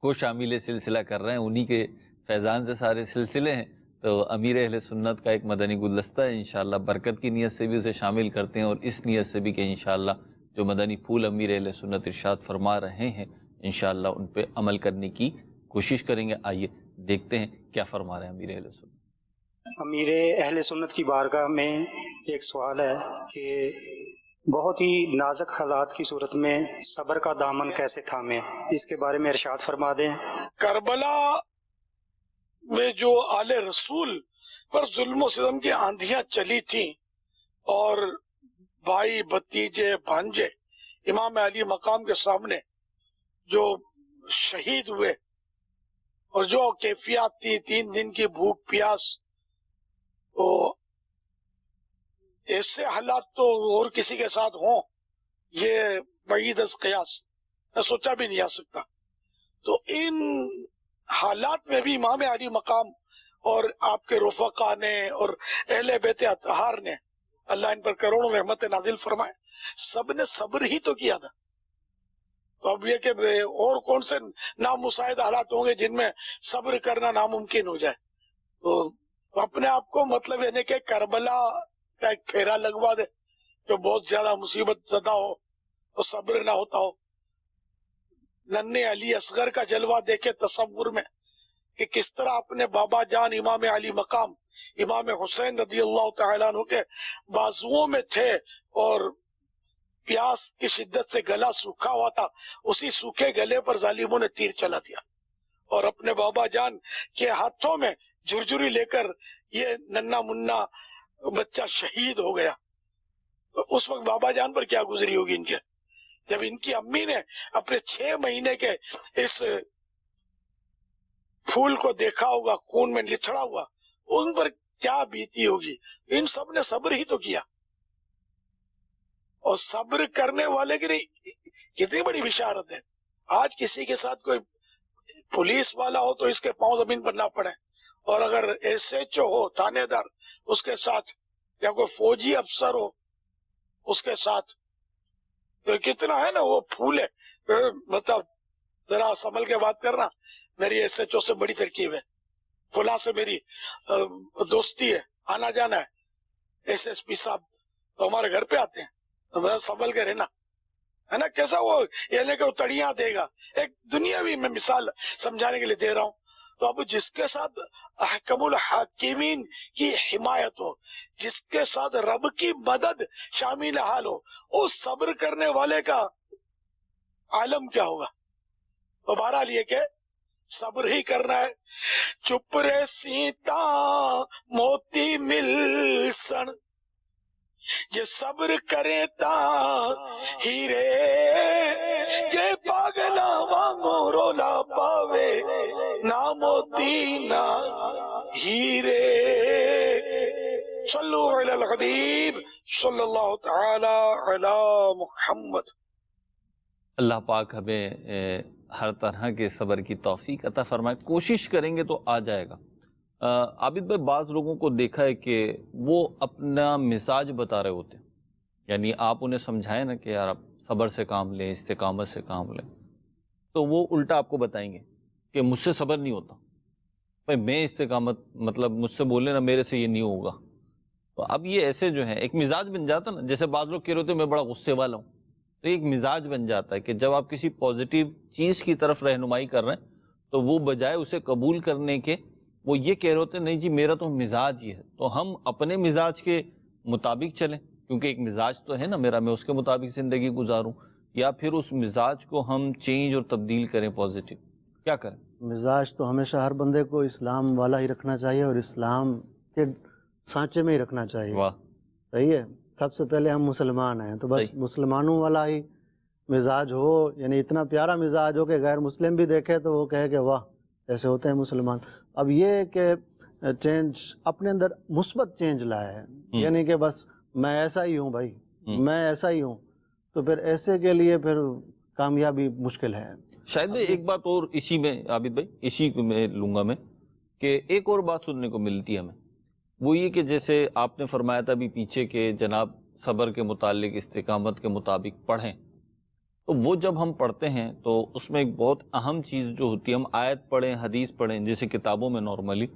[SPEAKER 2] کو شامل سلسلہ کر رہے ہیں، انہی کے فیضان سے سارے سلسلے ہیں. تو امیر اہل سنت کا ایک مدنی گلدستہ ہے، انشاءاللہ برکت کی نیت سے بھی اسے شامل کرتے ہیں اور اس نیت سے بھی کہ انشاءاللہ جو مدنی پھول امیر اہل سنت ارشاد فرما رہے ہیں انشاءاللہ ان پہ عمل کرنے کی کوشش کریں گے. آئیے دیکھتے ہیں کیا فرما رہے ہیں امیر اہل سنت.
[SPEAKER 5] امیر اہل سنت کی بارگاہ میں ایک سوال ہے کہ بہت ہی نازک حالات کی صورت میں صبر کا دامن کیسے تھامیں، اس کے بارے میں ارشاد فرما دیں.
[SPEAKER 6] کربلا میں جو آل رسول پر ظلم و ستم کی آندھیاں چلی تھیں اور بھائی بھتیجے بھانجے امام علی مقام کے سامنے جو شہید ہوئے اور جو کیفیات تھی، 3 دن کی بھوک پیاس، تو ایسے حالات تو اور کسی کے ساتھ ہوں یہ بعید از قیاس، میں سوچا بھی نہیں آ سکتا. تو ان حالات میں بھی امام علی مقام اور آپ کے رفقا نے اور اہل بیت اطہار نے، اللہ ان پر کروڑوں رحمت نازل فرمائے، سب نے صبر ہی تو کیا تھا. تو اب یہ کہ اور کون سے نامساعد حالات ہوں گے جن میں صبر کرنا ناممکن ہو جائے. تو اپنے آپ کو مطلب یعنی کہ کربلا کا ایک پھیرا لگوا دے جو بہت زیادہ مصیبت زدہ ہو تو صبر نہ ہوتا ہو. ننھے علی اصغر کا جلوہ دیکھے تصور میں کہ کس طرح اپنے بابا جان امام علی مقام امام حسین رضی اللہ تعالیٰ عنہ کے بازوؤں میں تھے اور پیاس کی شدت سے گلا سوکھا ہوا تھا، اسی سوکھے گلے پر ظالموں نے تیر چلا دیا اور اپنے بابا جان کے ہاتھوں میں جھرجھری لے کر یہ ننھا منا بچہ شہید ہو گیا. اس وقت بابا جان پر کیا گزری ہوگی ان کے، جب ان کی امی نے اپنے 6 مہینے کے اس پھول کو دیکھا ہوگا خون میں لتھڑا ہوا، ان پر کیا بیتی ہوگی. ان سب نے صبر ہی تو کیا، اور صبر کرنے والے کی کتنی بڑی بشارت ہے. آج کسی کے ساتھ کوئی پولیس والا ہو تو اس کے پاؤں زمین پر نہ پڑے، اور اگر ایس ایچ او ہو تھانے دار اس کے ساتھ، یا کوئی فوجی افسر ہو اس کے ساتھ، تو کتنا ہے نا وہ پھول ہے. مطلب ذرا سنبھل کے بات کرنا، میری ایس ایچ او سے بڑی ترکیب ہے، فلاں سے میری دوستی ہے، آنا جانا ہے، ایس ایس پی صاحب تو ہمارے گھر پہ آتے ہیں، تو ذرا سنبھل کے رہنا ہے نا. کیسا وہ یعنی کہ وہ تڑیاں دے گا. ایک دنیاوی میں مثال سمجھانے کے لیے دے رہا ہوں. تو اب جس کے ساتھ احکم الحاکمین کی حمایت ہو، جس کے ساتھ رب کی مدد شامل حال ہو، اس صبر کرنے والے کا عالم کیا ہوگا؟ تو بہرحال یہ کہ صبر ہی کرنا ہے. چپ رے سیتا موتی مل سن، جے صبر کرے تا ہیرے، جے پاگلا وانگو رولا پاوے نہ موتی نہ ہیرے. صلو علی الحبیب صلی اللہ تعالی علی محمد.
[SPEAKER 2] اللہ پاک ہمیں ہر طرح کے صبر کی توفیق عطا فرمائے. کوشش کریں گے تو آ جائے گا. عابد بھائی، بعض لوگوں کو دیکھا ہے کہ وہ اپنا مزاج بتا رہے ہوتے ہیں، یعنی آپ انہیں سمجھائیں نا کہ یار آپ صبر سے کام لیں، استقامت سے کام لیں، تو وہ الٹا آپ کو بتائیں گے کہ مجھ سے صبر نہیں ہوتا. بھائی میں استقامت مطلب مجھ سے بولے نا میرے سے یہ نہیں ہوگا. تو اب یہ ایسے جو ہیں ایک مزاج بن جاتا نا، جیسے بعض لوگ کہہ رہے ہوتے ہیں میں بڑا غصے والا ہوں، تو ایک مزاج بن جاتا ہے کہ جب آپ کسی پازیٹیو چیز کی طرف رہنمائی کر رہے ہیں تو وہ بجائے اسے قبول کرنے کے وہ یہ کہہ رہے ہوتے ہیں نہیں جی میرا تو مزاج یہ ہے. تو ہم اپنے مزاج کے مطابق چلیں، کیونکہ ایک مزاج تو ہے نا میرا، میں اس کے مطابق زندگی گزاروں، یا پھر اس مزاج کو ہم چینج اور تبدیل کریں پازیٹیو؟ کیا کریں؟
[SPEAKER 3] مزاج تو ہمیشہ ہر بندے کو اسلام والا ہی رکھنا چاہیے اور اسلام کے سانچے میں ہی رکھنا چاہیے.
[SPEAKER 2] واہ،
[SPEAKER 3] صحیح ہے. سب سے پہلے ہم مسلمان ہیں تو بس
[SPEAKER 2] صحیح.
[SPEAKER 3] مسلمانوں والا ہی مزاج ہو، یعنی اتنا پیارا مزاج ہو کہ غیر مسلم بھی دیکھے تو وہ کہے کہ واہ ایسے ہوتے ہیں مسلمان. اب یہ کہ چینج اپنے اندر مثبت چینج لائے ہے، یعنی کہ بس میں ایسا ہی ہوں بھائی، میں ایسا ہی ہوں، تو پھر ایسے کے لیے پھر کامیابی مشکل ہے.
[SPEAKER 2] شاید بھائی ایک بات اور اسی میں، عابد بھائی اسی میں لوں گا میں، کہ ایک اور بات سننے کو ملتی ہے ہمیں، وہ یہ کہ جیسے آپ نے فرمایا تھا ابھی پیچھے کہ جناب صبر کے متعلق استقامت کے مطابق پڑھیں، تو وہ جب ہم پڑھتے ہیں تو اس میں ایک بہت اہم چیز جو ہوتی ہے، ہم آیت پڑھیں، حدیث پڑھیں جیسے کتابوں میں نارملی،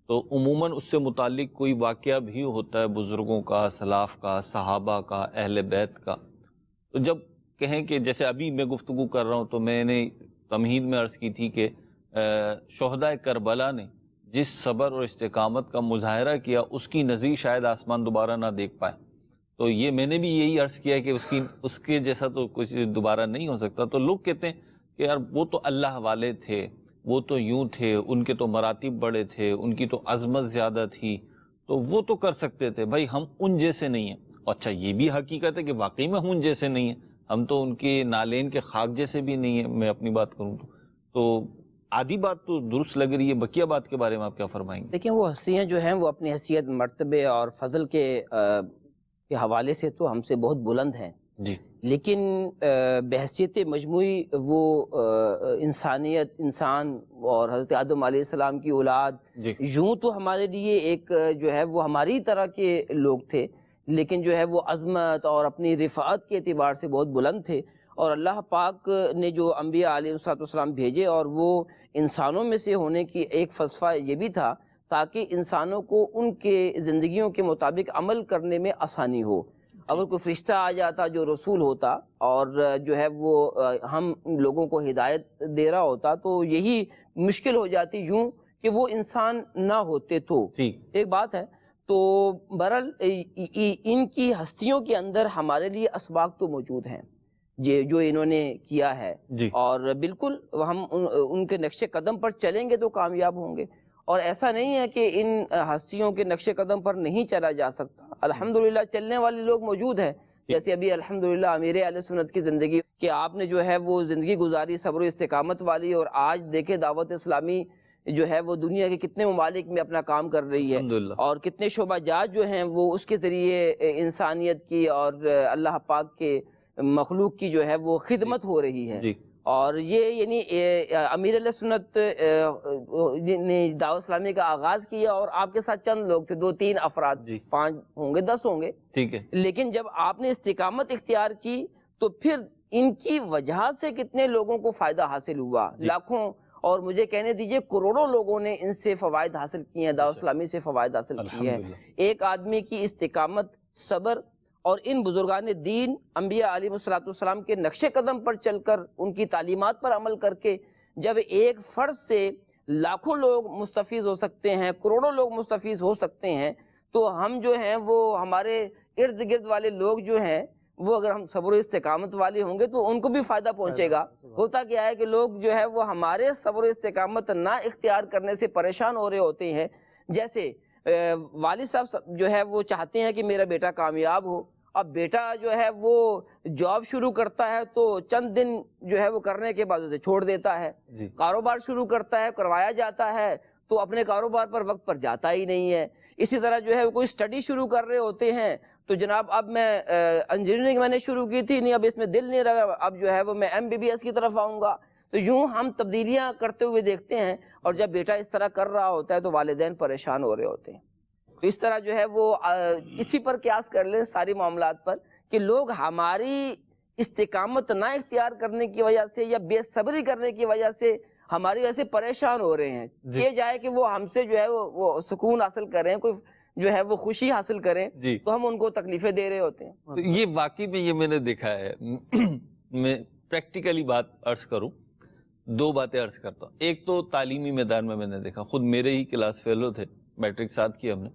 [SPEAKER 2] تو عموماً اس سے متعلق کوئی واقعہ بھی ہوتا ہے بزرگوں کا، سلاف کا، صحابہ کا، اہل بیت کا. تو جب کہیں کہ جیسے ابھی میں گفتگو کر رہا ہوں تو میں نے تمہید میں عرض کی تھی کہ شہدائے کربلا نے جس صبر اور استقامت کا مظاہرہ کیا اس کی نظیر شاید آسمان دوبارہ نہ دیکھ پائے. تو یہ میں نے بھی یہی عرض کیا کہ اس کے جیسا تو کچھ دوبارہ نہیں ہو سکتا. تو لوگ کہتے ہیں کہ یار وہ تو اللہ والے تھے، وہ تو یوں تھے، ان کے تو مراتب بڑے تھے، ان کی تو عظمت زیادہ تھی، تو وہ تو کر سکتے تھے. بھائی ہم ان جیسے نہیں ہیں. اچھا یہ بھی حقیقت ہے کہ واقعی میں ہم ان جیسے نہیں ہیں، ہم تو ان کے نالین کے خاک جیسے بھی نہیں ہیں. میں اپنی بات کروں تو آدھی بات تو درست لگ رہی ہے، بقیہ بات کے بارے میں آپ کیا فرمائیں گے؟
[SPEAKER 4] دیکھیں وہ ہستیاں جو ہیں وہ اپنی حیثیت، مرتبے اور فضل کے حوالے سے تو ہم سے بہت بلند ہیں
[SPEAKER 2] جی،
[SPEAKER 4] لیکن بحیثیت مجموعی وہ انسانیت، انسان اور حضرت آدم علیہ السلام کی اولاد
[SPEAKER 2] جی،
[SPEAKER 4] یوں تو ہمارے لیے ایک جو ہے وہ ہماری طرح کے لوگ تھے، لیکن جو ہے وہ عظمت اور اپنی رفعت کے اعتبار سے بہت بلند تھے. اور اللہ پاک نے جو انبیاء علیہ السلام بھیجے اور وہ انسانوں میں سے ہونے کی ایک فلسفہ یہ بھی تھا تاکہ انسانوں کو ان کے زندگیوں کے مطابق عمل کرنے میں آسانی ہو. اگر کوئی فرشتہ آ جاتا جو رسول ہوتا اور جو ہے وہ ہم لوگوں کو ہدایت دے رہا ہوتا تو یہی مشکل ہو جاتی یوں کہ وہ انسان نہ ہوتے. تو ایک بات ہے. تو بہرحال ان کی ہستیوں کے اندر ہمارے لیے اسباق تو موجود ہیں جو انہوں نے کیا ہے
[SPEAKER 2] جی،
[SPEAKER 4] اور بالکل ہم ان کے نقش قدم پر چلیں گے تو کامیاب ہوں گے. اور ایسا نہیں ہے کہ ان ہستیوں کے نقش قدم پر نہیں چلا جا سکتا. الحمدللہ چلنے والے لوگ موجود ہیں، جیسے ابھی الحمدللہ امیر اہل سنت کی زندگی کہ آپ نے جو ہے وہ زندگی گزاری صبر و استقامت والی، اور آج دیکھیں دعوت اسلامی جو ہے وہ دنیا کے کتنے ممالک میں اپنا کام کر رہی ہے اور کتنے شعبہ جات جو ہیں وہ اس کے ذریعے انسانیت کی اور اللہ پاک کے مخلوق کی جو ہے وہ خدمت ہو رہی ہے. اور یہ یعنی امیر علیہ سنت نے دعوت اسلامی کا آغاز کیا اور آپ کے ساتھ چند لوگ تھے، 2-3 افراد، 5 ہوں گے، 10 ہوں گے،
[SPEAKER 2] ٹھیک ہے.
[SPEAKER 4] لیکن جب آپ نے استقامت اختیار کی تو پھر ان کی وجہ سے کتنے لوگوں کو فائدہ حاصل ہوا، لاکھوں اور مجھے کہنے دیجئے کروڑوں لوگوں نے ان سے فوائد حاصل کیے ہیں، دعوت اسلامی سے فوائد حاصل کیے ہیں. ایک آدمی کی استقامت، صبر اور ان بزرگان دین انبیاء علیہ السلام کے نقش قدم پر چل کر ان کی تعلیمات پر عمل کر کے جب ایک فرد سے لاکھوں لوگ مستفیض ہو سکتے ہیں، کروڑوں لوگ مستفیض ہو سکتے ہیں، تو ہم جو ہیں وہ ہمارے ارد گرد والے لوگ جو ہیں وہ اگر ہم صبر و استقامت والے ہوں گے تو ان کو بھی فائدہ پہنچے گا۔ ہوتا کیا ہے کہ لوگ جو ہے وہ ہمارے صبر و استقامت نہ اختیار کرنے سے پریشان ہو رہے ہوتے ہیں۔ جیسے والد صاحب جو ہے وہ چاہتے ہیں کہ میرا بیٹا کامیاب ہو، اب بیٹا جو ہے وہ جاب شروع کرتا ہے تو چند دن جو ہے وہ کرنے کے بعد اسے چھوڑ دیتا ہے، کاروبار شروع کرتا ہے، کروایا جاتا ہے تو اپنے کاروبار پر وقت پر جاتا ہی نہیں ہے۔ اسی طرح جو ہے کوئی اسٹڈی شروع کر رہے ہوتے ہیں تو جناب اب میں انجینئرنگ میں نے شروع کی تھی، نہیں اب اس میں دل نہیں رہا، اب جو ہے وہ میں MBBS کی طرف آؤں گا۔ تو یوں ہم تبدیلیاں کرتے ہوئے دیکھتے ہیں، اور جب بیٹا اس طرح کر رہا ہوتا ہے تو والدین پریشان ہو رہے ہوتے ہیں۔ تو اس طرح جو ہے وہ اسی پر قیاس کر لیں ساری معاملات پر کہ لوگ ہماری استقامت نہ اختیار کرنے کی وجہ سے یا بے صبری کرنے کی وجہ سے ہماری وجہ سے پریشان ہو رہے ہیں۔ یہ جائے کہ وہ ہم سے جو ہے وہ سکون حاصل کریں، کوئی جو ہے وہ خوشی حاصل کریں، تو ہم ان کو تکلیفیں دے رہے ہوتے ہیں۔
[SPEAKER 2] یہ واقعی میں یہ میں نے دیکھا ہے، میں پریکٹیکلی بات عرض کروں، دو باتیں عرض کرتا ہوں۔ ایک تو تعلیمی میدان میں نے دیکھا، خود میرے ہی کلاس فیلو تھے، میٹرک ساتھ کی ہم نے،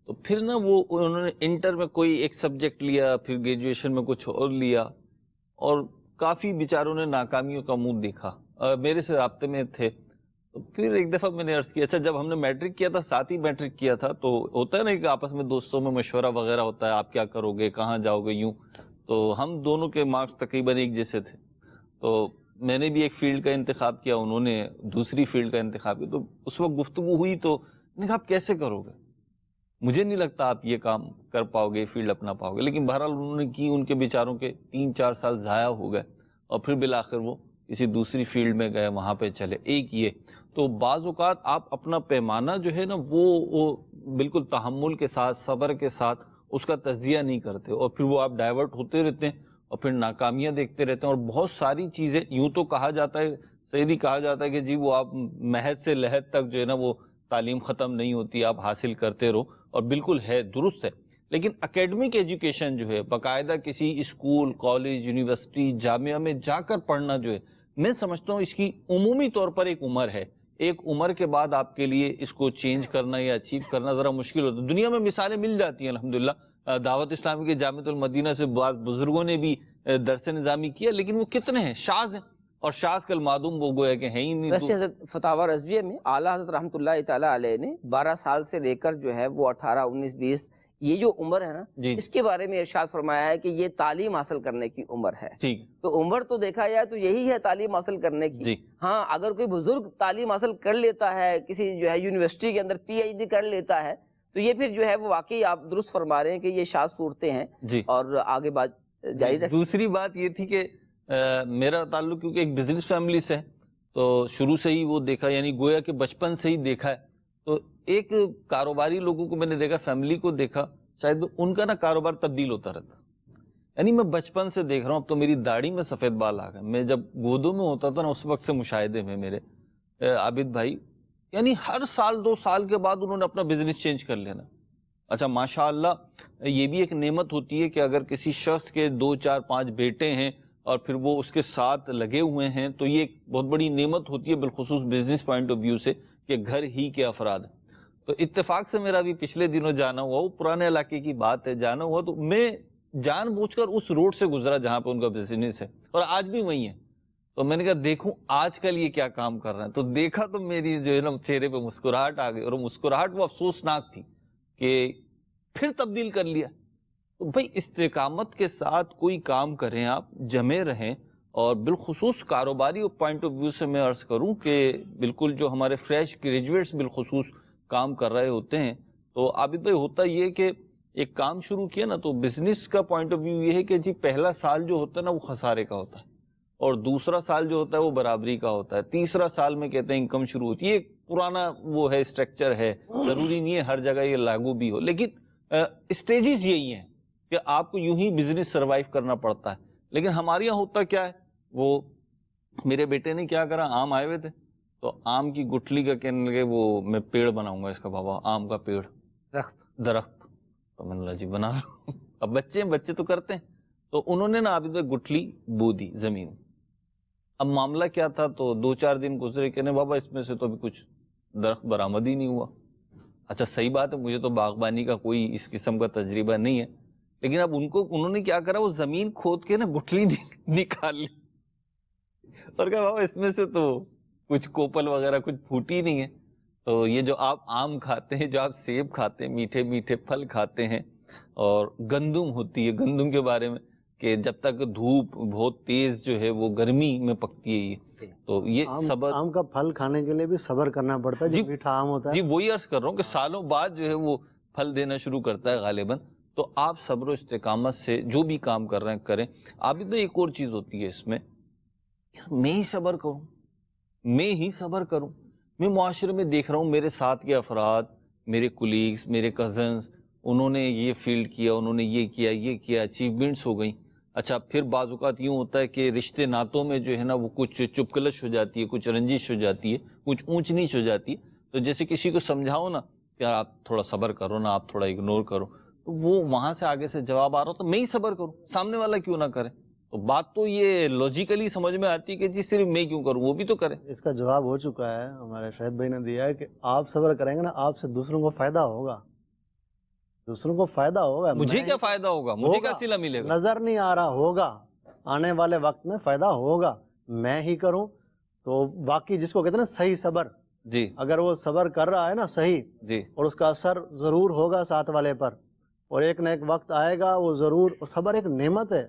[SPEAKER 2] تو پھر نا وہ انہوں نے انٹر میں کوئی ایک سبجیکٹ لیا، پھر گریجویشن میں کچھ اور لیا، اور کافی بیچاروں نے ناکامیوں کا منہ دیکھا، میرے سے رابطے میں تھے۔ تو پھر ایک دفعہ میں نے عرض کیا، اچھا جب ہم نے میٹرک کیا تھا، ساتھ ہی میٹرک کیا تھا، تو ہوتا ہے نا کہ آپس میں دوستوں میں مشورہ وغیرہ ہوتا ہے، آپ کیا کرو گے، کہاں جاؤ گے، یوں، تو ہم دونوں کے مارکس تقریباً ایک جیسے تھے، تو میں نے بھی ایک فیلڈ کا انتخاب کیا، انہوں نے دوسری فیلڈ کا انتخاب کیا۔ تو اس وقت گفتگو ہوئی تو میں نے کہا آپ کیسے کرو گے، مجھے نہیں لگتا آپ یہ کام کر پاؤ گے، فیلڈ اپنا پاؤ گے، لیکن بہرحال انہوں نے کی، ان کے بیچاروں کے 3-4 سال ضائع ہو گئے، اور پھر بالآخر وہ کسی دوسری فیلڈ میں گئے، وہاں پہ چلے۔ ایک یہ تو بعض اوقات آپ اپنا پیمانہ جو ہے نا وہ بالکل تحمل کے ساتھ، صبر کے ساتھ اس کا تجزیہ نہیں کرتے، اور پھر وہ آپ ڈائیورٹ ہوتے رہتے ہیں، اور پھر ناکامیاں دیکھتے رہتے ہیں، اور بہت ساری چیزیں یوں تو کہا جاتا ہے، سیدھی کہا جاتا ہے کہ جی وہ آپ مہد سے لحد تک جو ہے نا وہ تعلیم ختم نہیں ہوتی، آپ حاصل کرتے رہو، اور بالکل ہے، درست ہے، لیکن اکیڈمک ایجوکیشن جو ہے باقاعدہ کسی اسکول، کالج، یونیورسٹی، جامعہ میں جا کر پڑھنا جو ہے، میں سمجھتا ہوں اس کی عمومی طور پر ایک عمر ہے، ایک عمر کے بعد آپ کے لیے اس کو چینج کرنا یا اچیو کرنا ذرا مشکل ہوتا ہے۔ دنیا میں مثالیں مل جاتی ہیں الحمدللہ، دعوت اسلامی کے جامعۃ المدینہ سے بعض بزرگوں نے بھی درس نظامی کیا، لیکن وہ کتنے ہیں، شاذ ہیں، اور شاذ کل معدوم وہ گویا کہ ہیں ہی نہیں۔
[SPEAKER 4] ویسے حضرت فتاوی رضویہ میں اعلیٰ حضرت رحمۃ اللہ تعالیٰ علیہ نے 12 سال سے لے کر جو ہے وہ 18، 19، 20 یہ جو عمر ہے نا، اس کے بارے میں ارشاد فرمایا ہے کہ یہ تعلیم حاصل کرنے کی عمر ہے۔ تو عمر تو دیکھا جائے تو یہی ہے تعلیم حاصل کرنے کی۔ ہاں اگر کوئی بزرگ تعلیم حاصل کر لیتا ہے، کسی جو ہے یونیورسٹی کے اندر PhD کر لیتا ہے، تو یہ پھر جو ہے وہ واقعی آپ درست فرما رہے ہیں کہ یہ شاذ صورتیں ہیں، اور آگے بات جاری رکھیں۔
[SPEAKER 2] دوسری بات یہ تھی کہ میرا تعلق کیونکہ ایک بزنس فیملی سے ہے، تو شروع سے ہی وہ دیکھا، یعنی گویا کہ بچپن سے ہی دیکھا ہے، تو ایک کاروباری لوگوں کو میں نے دیکھا، فیملی کو دیکھا، شاید ان کا نا کاروبار تبدیل ہوتا رہتا، یعنی میں بچپن سے دیکھ رہا ہوں، اب تو میری داڑھی میں سفید بال آ گئے، میں جب گودوں میں ہوتا تھا نا اس وقت سے مشاہدے میں میرے عابد بھائی، یعنی ہر سال 2 سال کے بعد انہوں نے اپنا بزنس چینج کر لینا۔ اچھا ماشاءاللہ یہ بھی ایک نعمت ہوتی ہے کہ اگر کسی شخص کے 2، 4، 5 بیٹے ہیں اور پھر وہ اس کے ساتھ لگے ہوئے ہیں، تو یہ ایک بہت بڑی نعمت ہوتی ہے، بالخصوص بزنس پوائنٹ آف ویو سے، کہ گھر ہی کے افراد ہیں۔ تو اتفاق سے میرا بھی پچھلے دنوں جانا ہوا، وہ پرانے علاقے کی بات ہے، جانا ہوا تو میں جان بوجھ کر اس روڈ سے گزرا جہاں پہ ان کا بزنس ہے، اور آج بھی وہی ہے، تو میں نے کہا دیکھوں آج کل یہ کیا کام کر رہا ہے، تو دیکھا تو میری جو ہے نا چہرے پہ مسکراہٹ آ گئی، اور مسکراہٹ وہ افسوسناک تھی کہ پھر تبدیل کر لیا۔ تو بھائی استقامت کے ساتھ کوئی کام کریں، آپ جمے رہیں، اور بالخصوص کاروباری پوائنٹ آف ویو سے میں عرض کروں کہ بالکل جو ہمارے فریش گریجویٹس بالخصوص کام کر رہے ہوتے ہیں، تو عابد بھائی ہوتا یہ کہ ایک کام شروع کیا نا، تو بزنس کا پوائنٹ آف ویو یہ ہے کہ جی پہلا سال جو ہوتا ہے نا وہ خسارے کا ہوتا ہے، اور دوسرا سال جو ہوتا ہے وہ برابری کا ہوتا ہے، تیسرا سال میں کہتے ہیں انکم شروع ہوتی ہے۔ ایک پرانا وہ ہے اسٹرکچر ہے، ضروری نہیں ہے ہر جگہ یہ لاگو بھی ہو، لیکن اسٹیجز یہی ہیں کہ آپ کو یوں ہی بزنس سروائیو کرنا پڑتا ہے۔ لیکن ہمارے یہاں ہوتا کیا ہے، وہ میرے بیٹے نے کیا کرا، آم آئے ہوئے تھے، تو آم کی گٹھلی کا کہنے لگے وہ میں پیڑ بناؤں گا اس کا، بابا آم کا پیڑ، درخت، تو میں نے کہا جی بنا لو، اب بچے تو کرتے ہیں، تو انہوں نے نا عابد بھائی گٹھلی بو دی زمین، اب معاملہ کیا تھا، تو 2-4 دن گزرے، کہنے بابا اس میں سے تو ابھی کچھ درخت برآمد ہی نہیں ہوا. اچھا صحیح بات ہے، مجھے تو باغبانی کا کوئی اس قسم کا تجربہ نہیں ہے، لیکن اب انہوں نے کیا کرا، وہ زمین کھود کے نا گٹھلی نکال لی اور کہا بابا اس میں سے تو کچھ کوپل وغیرہ کچھ پھوٹی نہیں ہے. تو یہ جو آپ آم کھاتے ہیں، جو آپ سیب کھاتے ہیں، میٹھے میٹھے پھل کھاتے ہیں، اور گندم ہوتی ہے، گندم کے بارے میں کہ جب تک دھوپ بہت تیز جو ہے وہ گرمی میں پکتی ہے یہ، تو یہ صبر.
[SPEAKER 3] آم کا پھل کھانے کے لیے بھی صبر کرنا پڑتا ہے، جو میٹھا آم ہوتا ہے.
[SPEAKER 2] جی وہی عرض کر رہا ہوں کہ سالوں بعد جو ہے وہ پھل دینا شروع کرتا ہے غالباً. تو آپ صبر و استقامت سے جو بھی کام کر رہے ہیں کریں. آپ تو ایک اور چیز ہوتی ہے اس میں، میں ہی صبر کروں، میں ہی صبر کروں. میں معاشرے میں دیکھ رہا ہوں میرے ساتھ کے افراد، میرے کولیگز، میرے کزنز، انہوں نے یہ فیلڈ کیا، انہوں نے یہ کیا، اچیومنٹس ہو گئیں. اچھا پھر بعض اوقات یوں ہوتا ہے کہ رشتے ناتوں میں جو ہے نا وہ کچھ چپکلش ہو جاتی ہے، کچھ رنجش ہو جاتی ہے، کچھ اونچ نیچ ہو جاتی ہے. تو جیسے کسی کو سمجھاؤ نا کہ یار آپ تھوڑا صبر کرو نا، آپ تھوڑا اگنور کرو، تو وہ وہاں سے آگے سے جواب آ رہا ہو تو میں ہی صبر کروں، سامنے والا کیوں نہ کرے. تو بات تو یہ لاجیکلی سمجھ میں آتی ہے کہ جی صرف میں کیوں کروں، وہ بھی تو کرے.
[SPEAKER 3] اس کا جواب ہو چکا ہے، ہمارے شاہد بھائی نے دیا ہے کہ آپ صبر کریں گے نا، آپ سے دوسروں کو فائدہ ہوگا، دوسروں کو فائدہ ہوگا.
[SPEAKER 2] مجھے کیا فائدہ ہوگا، مجھے کیا صلہ ملے گا؟
[SPEAKER 3] نظر نہیں آ رہا ہوگا، آنے والے وقت میں فائدہ ہوگا. میں ہی کروں تو واقعی جس کو کہتے ہیں نا صحیح صبر،
[SPEAKER 2] جی
[SPEAKER 3] اگر وہ صبر کر رہا ہے نا صحیح،
[SPEAKER 2] جی
[SPEAKER 3] اور اس کا اثر ضرور ہوگا ساتھ والے پر، اور ایک نہ ایک وقت آئے گا وہ ضرور. صبر ایک نعمت ہے،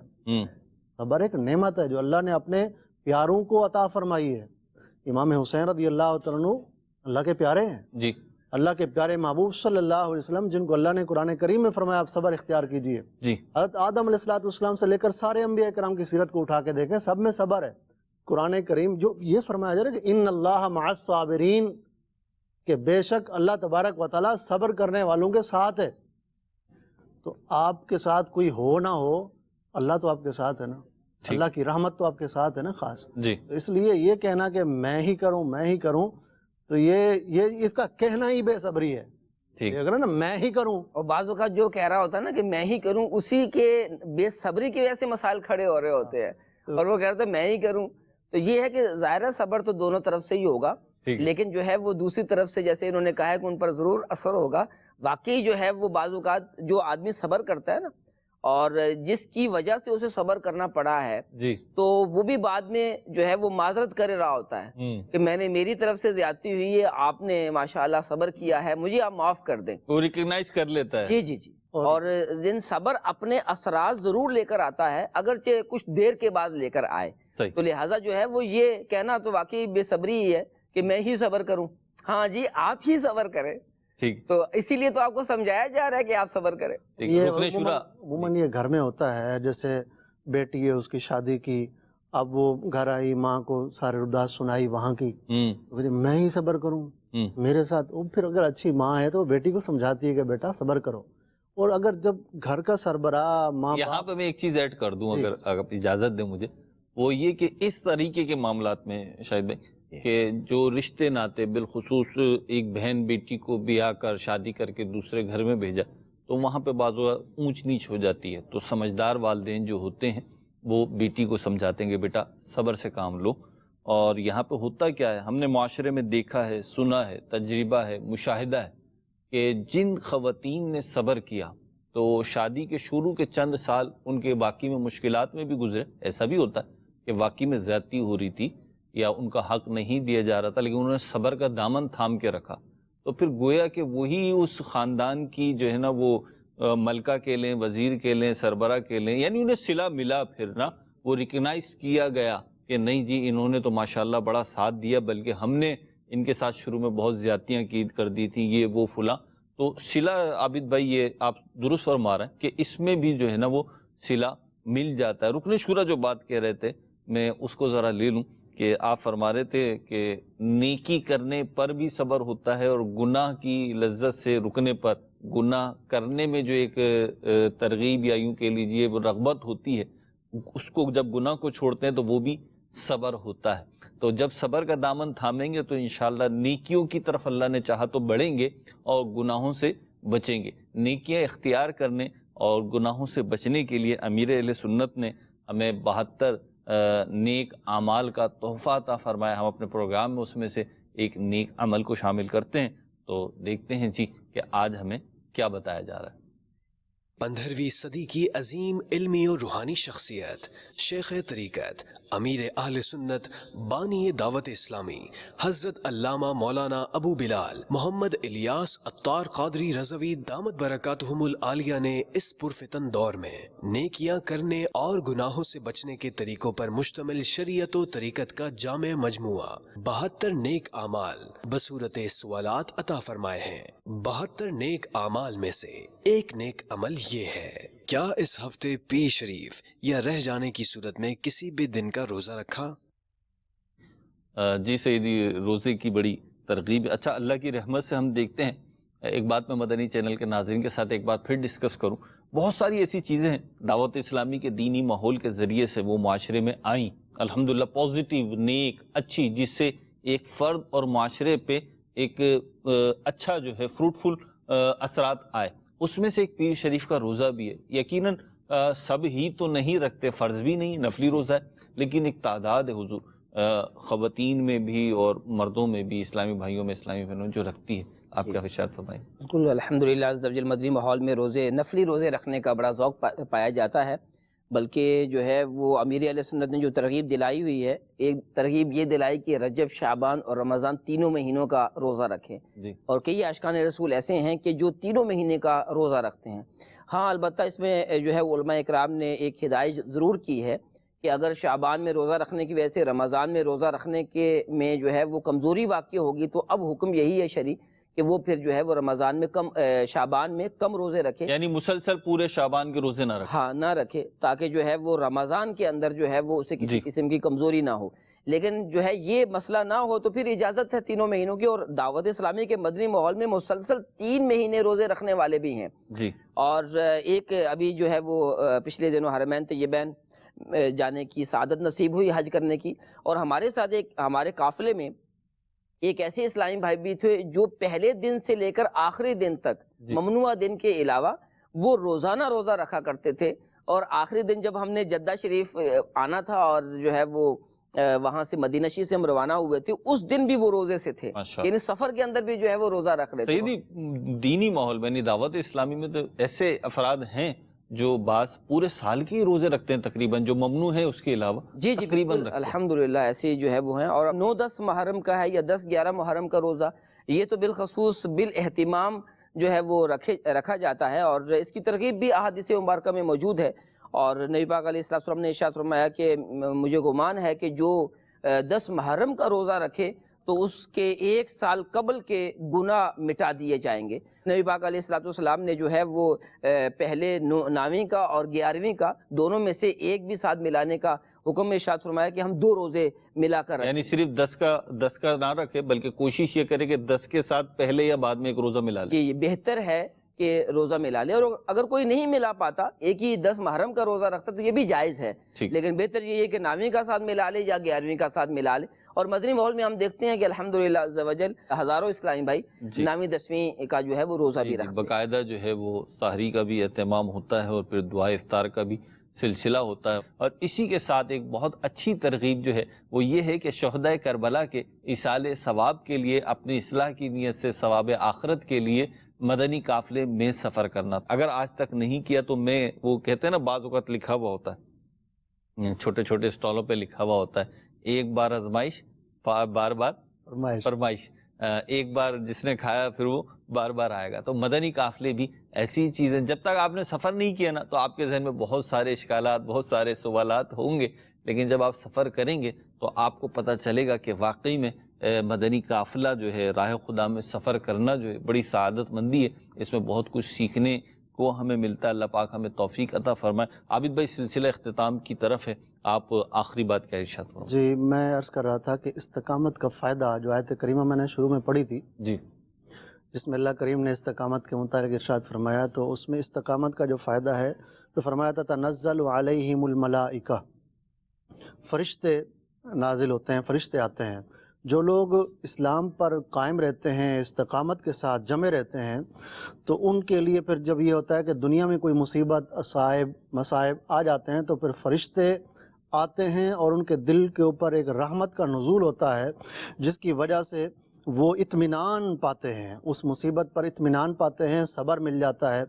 [SPEAKER 3] صبر ایک نعمت ہے جو اللہ نے اپنے پیاروں کو عطا فرمائی ہے. امام حسین رضی اللہ تعالیٰ عنہ اللہ کے پیارے ہیں،
[SPEAKER 2] جی
[SPEAKER 3] اللہ کے پیارے محبوب صلی اللہ علیہ وسلم، جن کو اللہ نے قرآن کریم میں فرمایا آپ صبر اختیار کیجئے.
[SPEAKER 2] جی
[SPEAKER 3] حضرت آدم علیہ السلام سے لے کر سارے انبیاء کرام کی سیرت کو اٹھا کے دیکھیں، سب میں صبر ہے. قرآن کریم جو یہ فرمایا جا رہا ہے کہ ان اللہ مع الصابرین، کہ بے شک اللہ تبارک و تعالیٰ صبر کرنے والوں کے ساتھ ہے. تو آپ کے ساتھ کوئی ہو نہ ہو، اللہ تو آپ کے ساتھ ہے نا، اللہ کی رحمت تو آپ کے ساتھ ہے نا خاص.
[SPEAKER 2] جی
[SPEAKER 3] تو اس لیے یہ کہنا کہ میں ہی کروں تو یہ اس کا کہنا ہی بے صبری ہے.
[SPEAKER 2] ٹھیک،
[SPEAKER 3] اگر نا میں ہی کروں،
[SPEAKER 4] اور بعض اوقات جو کہہ رہا ہوتا ہے نا کہ میں ہی کروں، اسی کے بے صبری کی وجہ سے مسائل کھڑے ہو رہے ہوتے ہیں، اور وہ کہہ رہا تھا میں ہی کروں. تو یہ ہے کہ ظاہر صبر تو دونوں طرف سے ہی ہوگا، لیکن جو ہے وہ دوسری طرف سے جیسے انہوں نے کہا ہے کہ ان پر ضرور اثر ہوگا. واقعی جو ہے وہ بعض اوقات جو آدمی صبر کرتا ہے نا، اور جس کی وجہ سے اسے صبر کرنا پڑا ہے،
[SPEAKER 2] جی
[SPEAKER 4] تو وہ بھی بعد میں جو ہے وہ معذرت کر رہا ہوتا ہے کہ میں نے، میری طرف سے زیادتی ہوئی ہے، آپ نے ماشاءاللہ صبر کیا ہے، مجھے آپ معاف کر دیں.
[SPEAKER 2] وہ ریکگنائز کر لیتا ہے.
[SPEAKER 4] جی. اور دن صبر اپنے اثرات ضرور لے کر آتا ہے، اگرچہ کچھ دیر کے بعد لے کر آئے. تو لہٰذا جو ہے وہ یہ کہنا تو واقعی بے صبری ہی ہے کہ میں ہی صبر کروں. ہاں جی آپ ہی صبر کریں.
[SPEAKER 2] ٹھیک،
[SPEAKER 4] تو اسی لیے تو آپ کو سمجھایا جا رہا ہے کہ آپ صبر کریں.
[SPEAKER 3] یہ عموماً یہ گھر میں ہوتا ہے. جیسے بیٹی ہے، اس کی شادی کی، اب وہ گھر آئی، ماں کو سارے رداس سنائی وہاں کی، میں ہی صبر کروں میرے ساتھ. وہ پھر اگر اچھی ماں ہے تو وہ بیٹی کو سمجھاتی ہے کہ بیٹا صبر کرو. اور اگر جب گھر کا سربراہ ماں،
[SPEAKER 2] یہاں پہ میں ایک چیز ایڈ کر دوں اگر آپ اجازت دیں مجھے، وہ یہ کہ اس طریقے کے معاملات میں شاید بھائی کہ جو رشتے ناتے، بالخصوص ایک بہن بیٹی کو بیاہ کر شادی کر کے دوسرے گھر میں بھیجا، تو وہاں پہ بعض اونچ نیچ ہو جاتی ہے. تو سمجھدار والدین جو ہوتے ہیں وہ بیٹی کو سمجھاتے ہیں کہ بیٹا صبر سے کام لو. اور یہاں پہ ہوتا کیا ہے، ہم نے معاشرے میں دیکھا ہے، سنا ہے، تجربہ ہے، مشاہدہ ہے کہ جن خواتین نے صبر کیا تو شادی کے شروع کے چند سال ان کے واقعی میں مشکلات میں بھی گزرے. ایسا بھی ہوتا ہے کہ واقعی میں زیادتی ہو رہی تھی یا ان کا حق نہیں دیا جا رہا تھا، لیکن انہوں نے صبر کا دامن تھام کے رکھا. تو پھر گویا کہ وہی اس خاندان کی جو ہے نا وہ ملکہ کے لیں، وزیر کے لیں، سربراہ کے لیں، یعنی انہیں صلہ ملا. پھر نا وہ ریکگنائز کیا گیا کہ نہیں جی انہوں نے تو ماشاءاللہ بڑا ساتھ دیا، بلکہ ہم نے ان کے ساتھ شروع میں بہت زیادتیاں کی کر دی تھیں، یہ وہ فلاں. تو صلہ عابد بھائی یہ آپ درست فرما رہے ہیں کہ اس میں بھی جو ہے نا وہ صلہ مل جاتا ہے. رکن شورا جو بات کہہ رہے تھے میں اس کو ذرا لے لوں کہ آپ فرما رہے تھے کہ نیکی کرنے پر بھی صبر ہوتا ہے، اور گناہ کی لذت سے رکنے پر، گناہ کرنے میں جو ایک ترغیب یا یوں کہہ لیجیے وہ رغبت ہوتی ہے، اس کو جب گناہ کو چھوڑتے ہیں تو وہ بھی صبر ہوتا ہے. تو جب صبر کا دامن تھامیں گے تو انشاءاللہ نیکیوں کی طرف اللہ نے چاہا تو بڑھیں گے اور گناہوں سے بچیں گے. نیکیاں اختیار کرنے اور گناہوں سے بچنے کے لیے امیر اہل سنت نے ہمیں 72 نیک اعمال کا تحفہ عطا فرمایا. ہم اپنے پروگرام میں اس میں سے ایک نیک عمل کو شامل کرتے ہیں. تو دیکھتے ہیں جی کہ آج ہمیں کیا بتایا جا رہا ہے.
[SPEAKER 7] 15ویں صدی کی عظیم علمی اور روحانی شخصیت، شیخ طریقت، امیر اہل سنت، بانی دعوت اسلامی، حضرت علامہ مولانا ابو بلال محمد الیاس عطار قادری رضوی دامت برکاتہم العالیہ نے اس پرفتن دور میں نیکیاں کرنے اور گناہوں سے بچنے کے طریقوں پر مشتمل شریعت و طریقت کا جامع مجموعہ 72 نیک اعمال بصورت سوالات عطا فرمائے ہیں. 72 نیک اعمال میں سے ایک نیک عمل یہ ہے: کیا اس ہفتے پیر شریف یا رہ جانے کی صورت میں کسی بھی دن کا روزہ رکھا؟
[SPEAKER 2] جی سیدی، روزے کی بڑی ترغیب. اچھا، اللہ کی رحمت سے ہم دیکھتے ہیں، ایک بات میں مدنی چینل کے ناظرین کے ساتھ ایک بات پھر ڈسکس کروں. بہت ساری ایسی چیزیں ہیں دعوت اسلامی کے دینی ماحول کے ذریعے سے وہ معاشرے میں آئیں، الحمدللہ پازیٹیو، نیک، اچھی، جس سے ایک فرد اور معاشرے پہ ایک اچھا جو ہے فروٹفل اثرات آئے. اس میں سے ایک پیر شریف کا روزہ بھی ہے. یقیناً سب ہی تو نہیں رکھتے، فرض بھی نہیں، نفلی روزہ ہے، لیکن ایک تعداد ہے حضور خواتین میں بھی اور مردوں میں بھی، اسلامی بھائیوں میں، اسلامی بہنوں جو رکھتی ہے. آپ کیا ارشاد فرمائیں؟
[SPEAKER 4] بالکل الحمدللہ عز و جل مدنی ماحول میں روزے، نفلی روزے رکھنے کا بڑا ذوق پایا جاتا ہے. بلکہ جو ہے وہ امیر اہل سنت نے جو ترغیب دلائی ہوئی ہے، ایک ترغیب یہ دلائی کہ رجب، شعبان اور رمضان تینوں مہینوں کا روزہ رکھیں.
[SPEAKER 2] جی.
[SPEAKER 4] اور کئی عاشقان رسول ایسے ہیں کہ جو تینوں مہینے کا روزہ رکھتے ہیں. ہاں البتہ اس میں جو ہے علماء اکرام نے ایک ہدایت ضرور کی ہے کہ اگر شعبان میں روزہ رکھنے کی وجہ سے رمضان میں روزہ رکھنے کے میں جو ہے وہ کمزوری واقع ہوگی، تو اب حکم یہی ہے شرعی کہ وہ پھر جو ہے وہ رمضان میں شعبان میں کم روزے رکھے،
[SPEAKER 2] یعنی مسلسل پورے شعبان کے روزے نہ رکھے.
[SPEAKER 4] ہاں نہ رکھے، تاکہ جو ہے وہ رمضان کے اندر جو ہے وہ اسے کسی قسم کی کمزوری نہ ہو. لیکن جو ہے یہ مسئلہ نہ ہو تو پھر اجازت ہے تینوں مہینوں کی. اور دعوت اسلامی کے مدنی ماحول میں مسلسل 3 مہینے روزے رکھنے والے بھی ہیں.
[SPEAKER 2] جی.
[SPEAKER 4] اور ایک ابھی جو ہے وہ پچھلے دنوں حرمین طیبین جانے کی سعادت نصیب ہوئی، حج کرنے کی. اور ہمارے ساتھ ایک ہمارے قافلے میں ایک ایسے اسلامی بھائی بھی تھے جو پہلے دن سے لے کر آخری دن تک ممنوع دن کے علاوہ وہ روزانہ روزہ رکھا کرتے تھے. اور آخری دن جب ہم نے جدہ شریف آنا تھا اور جو ہے وہ وہاں سے مدینہ شریف سے ہم روانہ ہوئے تھے، اس دن بھی وہ روزے سے تھے، یعنی سفر کے اندر بھی جو ہے وہ روزہ رکھ رہے تھے.
[SPEAKER 2] سیدی، دینی ماحول میں دعوت اسلامی میں تو ایسے افراد ہیں جو بعض پورے سال کے روزے رکھتے ہیں تقریباً، جو ممنوع ہے اس کے علاوہ.
[SPEAKER 4] جی بالکل الحمدللہ ایسے جو ہے وہ ہیں. اور 9-10 محرم کا ہے یا 10-11 محرم کا روزہ، یہ تو بالخصوص بالاہتمام جو ہے وہ رکھا جاتا ہے. اور اس کی ترغیب بھی احادیث مبارکہ میں موجود ہے. اور نبی پاک علیہ السلام نے ارشاد فرمایا کہ مجھے گمان ہے کہ جو 10 محرم کا روزہ رکھے تو اس کے 1 سال قبل کے گناہ مٹا دیے جائیں گے. نبی پاک علیہ السلام نے جو ہے وہ پہلے 9ویں کا اور 11ویں کا دونوں میں سے ایک بھی ساتھ ملانے کا حکم میں ارشاد فرمایا کہ ہم 2 روزے ملا کر رکھیں.
[SPEAKER 2] یعنی صرف 10 کا نہ رکھے، بلکہ کوشش یہ کرے کہ 10 کے ساتھ پہلے یا بعد میں ایک روزہ ملا لے.
[SPEAKER 4] جی بہتر ہے کہ روزہ ملا لے. اور اگر کوئی نہیں ملا پاتا، ایک ہی 10 محرم کا روزہ رکھتا تو یہ بھی جائز ہے، لیکن بہتر یہ ہے کہ 9ویں کا ساتھ ملا لے یا 11ویں کا ساتھ ملا لے. اور مدنی ماحول میں ہم دیکھتے ہیں کہ الحمدللہ عز و جل ہزاروں اسلامی بھائی 9ویں 10ویں کا جو ہے وہ روزہ بھی رکھتے ہیں.
[SPEAKER 2] باقاعدہ جو ہے وہ سحری کا بھی اہتمام ہوتا ہے اور پھر دعائے افطار کا بھی سلسلہ ہوتا ہے. اور اسی کے ساتھ ایک بہت اچھی ترغیب جو ہے وہ یہ ہے کہ شہدائے کربلا کے ایصال ثواب کے لیے، اپنی اصلاح کی نیت سے ثواب آخرت کے لیے مدنی قافلے میں سفر کرنا. اگر آج تک نہیں کیا تو میں وہ کہتے ہیں نا، بعض اوقات لکھا ہوا ہوتا ہے، چھوٹے چھوٹے اسٹالوں پہ لکھا ہوا ہوتا ہے، ایک بار آزمائش بار بار فرمائش. ایک بار جس نے کھایا پھر وہ بار بار آئے گا. تو مدنی قافلے بھی ایسی چیزیں، جب تک آپ نے سفر نہیں کیا نا تو آپ کے ذہن میں بہت سارے اشکالات، بہت سارے سوالات ہوں گے، لیکن جب آپ سفر کریں گے تو آپ کو پتہ چلے گا کہ واقعی میں مدنی قافلہ جو ہے راہ خدا میں سفر کرنا جو ہے بڑی سعادت مندی ہے. اس میں بہت کچھ سیکھنے کو ہمیں ملتا ہے. اللہ پاک ہمیں توفیق عطا فرمائے. عابد بھائی، سلسلہ اختتام کی طرف ہے، آپ آخری بات کیا ارشاد فرمائیں؟
[SPEAKER 3] جی، میں عرض کر رہا تھا کہ استقامت کا فائدہ جو آیت کریمہ میں نے شروع میں پڑھی تھی،
[SPEAKER 2] جی،
[SPEAKER 3] جس میں اللہ کریم نے استقامت کے متعلق ارشاد فرمایا، تو اس میں استقامت کا جو فائدہ ہے تو فرمایا تھا تنزل علیہم الملائکہ، فرشتے نازل ہوتے ہیں، فرشتے آتے ہیں. جو لوگ اسلام پر قائم رہتے ہیں، استقامت کے ساتھ جمے رہتے ہیں، تو ان کے لیے پھر جب یہ ہوتا ہے کہ دنیا میں کوئی مصیبت، مصائب آ جاتے ہیں تو پھر فرشتے آتے ہیں اور ان کے دل کے اوپر ایک رحمت کا نزول ہوتا ہے جس کی وجہ سے وہ اطمینان پاتے ہیں، اس مصیبت پر اطمینان پاتے ہیں، صبر مل جاتا ہے۔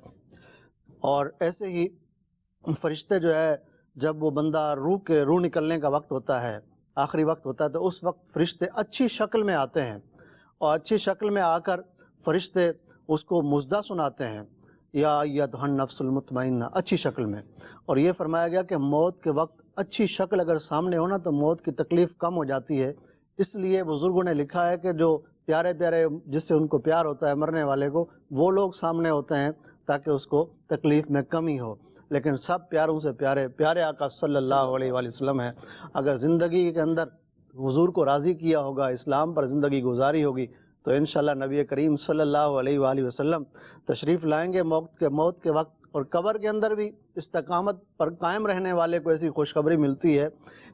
[SPEAKER 3] اور ایسے ہی فرشتے جو ہے جب وہ بندہ روح نکلنے کا وقت ہوتا ہے، آخری وقت ہوتا ہے، تو اس وقت فرشتے اچھی شکل میں آتے ہیں اور اچھی شکل میں آ کر فرشتے اس کو مژدہ سناتے ہیں، یا ایتھا النفس المطمئنہ، اچھی شکل میں۔ اور یہ فرمایا گیا کہ موت کے وقت اچھی شکل اگر سامنے ہونا تو موت کی تکلیف کم ہو جاتی ہے۔ اس لیے بزرگوں نے لکھا ہے کہ جو پیارے پیارے جس سے ان کو پیار ہوتا ہے مرنے والے کو، وہ لوگ سامنے ہوتے ہیں تاکہ اس کو تکلیف میں کمی ہو، لیکن سب پیاروں سے پیارے آقا صلی اللہ علیہ وآلہ وسلم ہیں۔ اگر زندگی کے اندر حضور کو راضی کیا ہوگا، اسلام پر زندگی گزاری ہوگی، تو انشاءاللہ نبی کریم صلی اللہ علیہ وآلہ وسلم تشریف لائیں گے موت کے وقت۔ اور قبر کے اندر بھی استقامت پر قائم رہنے والے کو ایسی خوشخبری ملتی ہے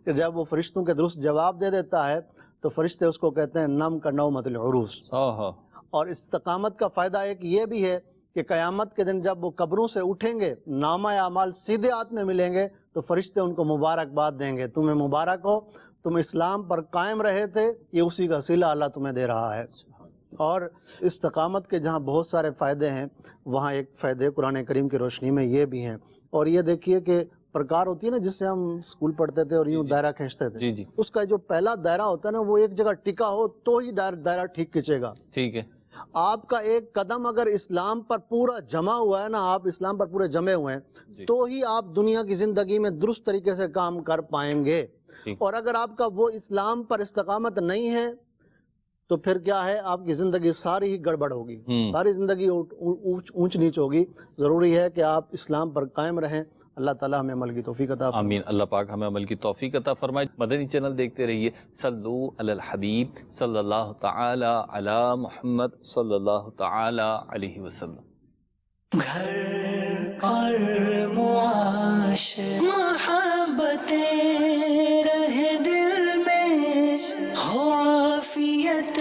[SPEAKER 3] کہ جب وہ فرشتوں کے درست جواب دے دیتا ہے تو فرشتے اس کو کہتے ہیں نم کا نومۃ العروس۔ اور استقامت کا فائدہ ایک یہ بھی ہے کہ قیامت کے دن جب وہ قبروں سے اٹھیں گے، نامہ اعمال سیدھے ہاتھ میں ملیں گے، تو فرشتے ان کو مبارکباد دیں گے، تمہیں مبارک ہو، تم اسلام پر قائم رہے تھے، یہ اسی کا صلہ اللہ تمہیں دے رہا ہے۔ اور استقامت کے جہاں بہت سارے فائدے ہیں، وہاں ایک فائدے قرآن کریم کی روشنی میں یہ بھی ہیں۔ اور یہ دیکھیے کہ پرکار ہوتی ہے نا، جس سے ہم اسکول پڑھتے تھے اور یوں دائرہ کھینچتے تھے، اس کا جو پہلا دائرہ ہوتا ہے نا، وہ ایک جگہ ٹکا ہو تو ہی دائرہ ٹھیک کھینچے گا۔
[SPEAKER 2] ٹھیک ہے،
[SPEAKER 3] آپ کا ایک قدم اگر اسلام پر پورا جمع ہوا ہے نا، آپ اسلام پر پورے جمے ہوئے ہیں، تو ہی آپ دنیا کی زندگی میں درست طریقے سے کام کر پائیں گے۔ اور اگر آپ کا وہ اسلام پر استقامت نہیں ہے تو پھر کیا ہے، آپ کی زندگی ساری ہی گڑبڑ ہوگی، ساری زندگی اونچ نیچ ہوگی۔ ضروری ہے کہ آپ اسلام پر قائم رہیں۔ اللہ تعالیٰ ہمیں عمل کی توفیق عطا فرمائے۔
[SPEAKER 2] آمین۔ اللہ پاک ہمیں عمل کی توفیق عطا فرمائے۔ مدنی چینل دیکھتے رہیے۔ صلو علی الحبیب صلی اللہ تعالی علی محمد صلی اللہ تعالی علیہ وسلم۔
[SPEAKER 1] گھر اور معاشر محبتیں رہے دل میں، ہو عافیت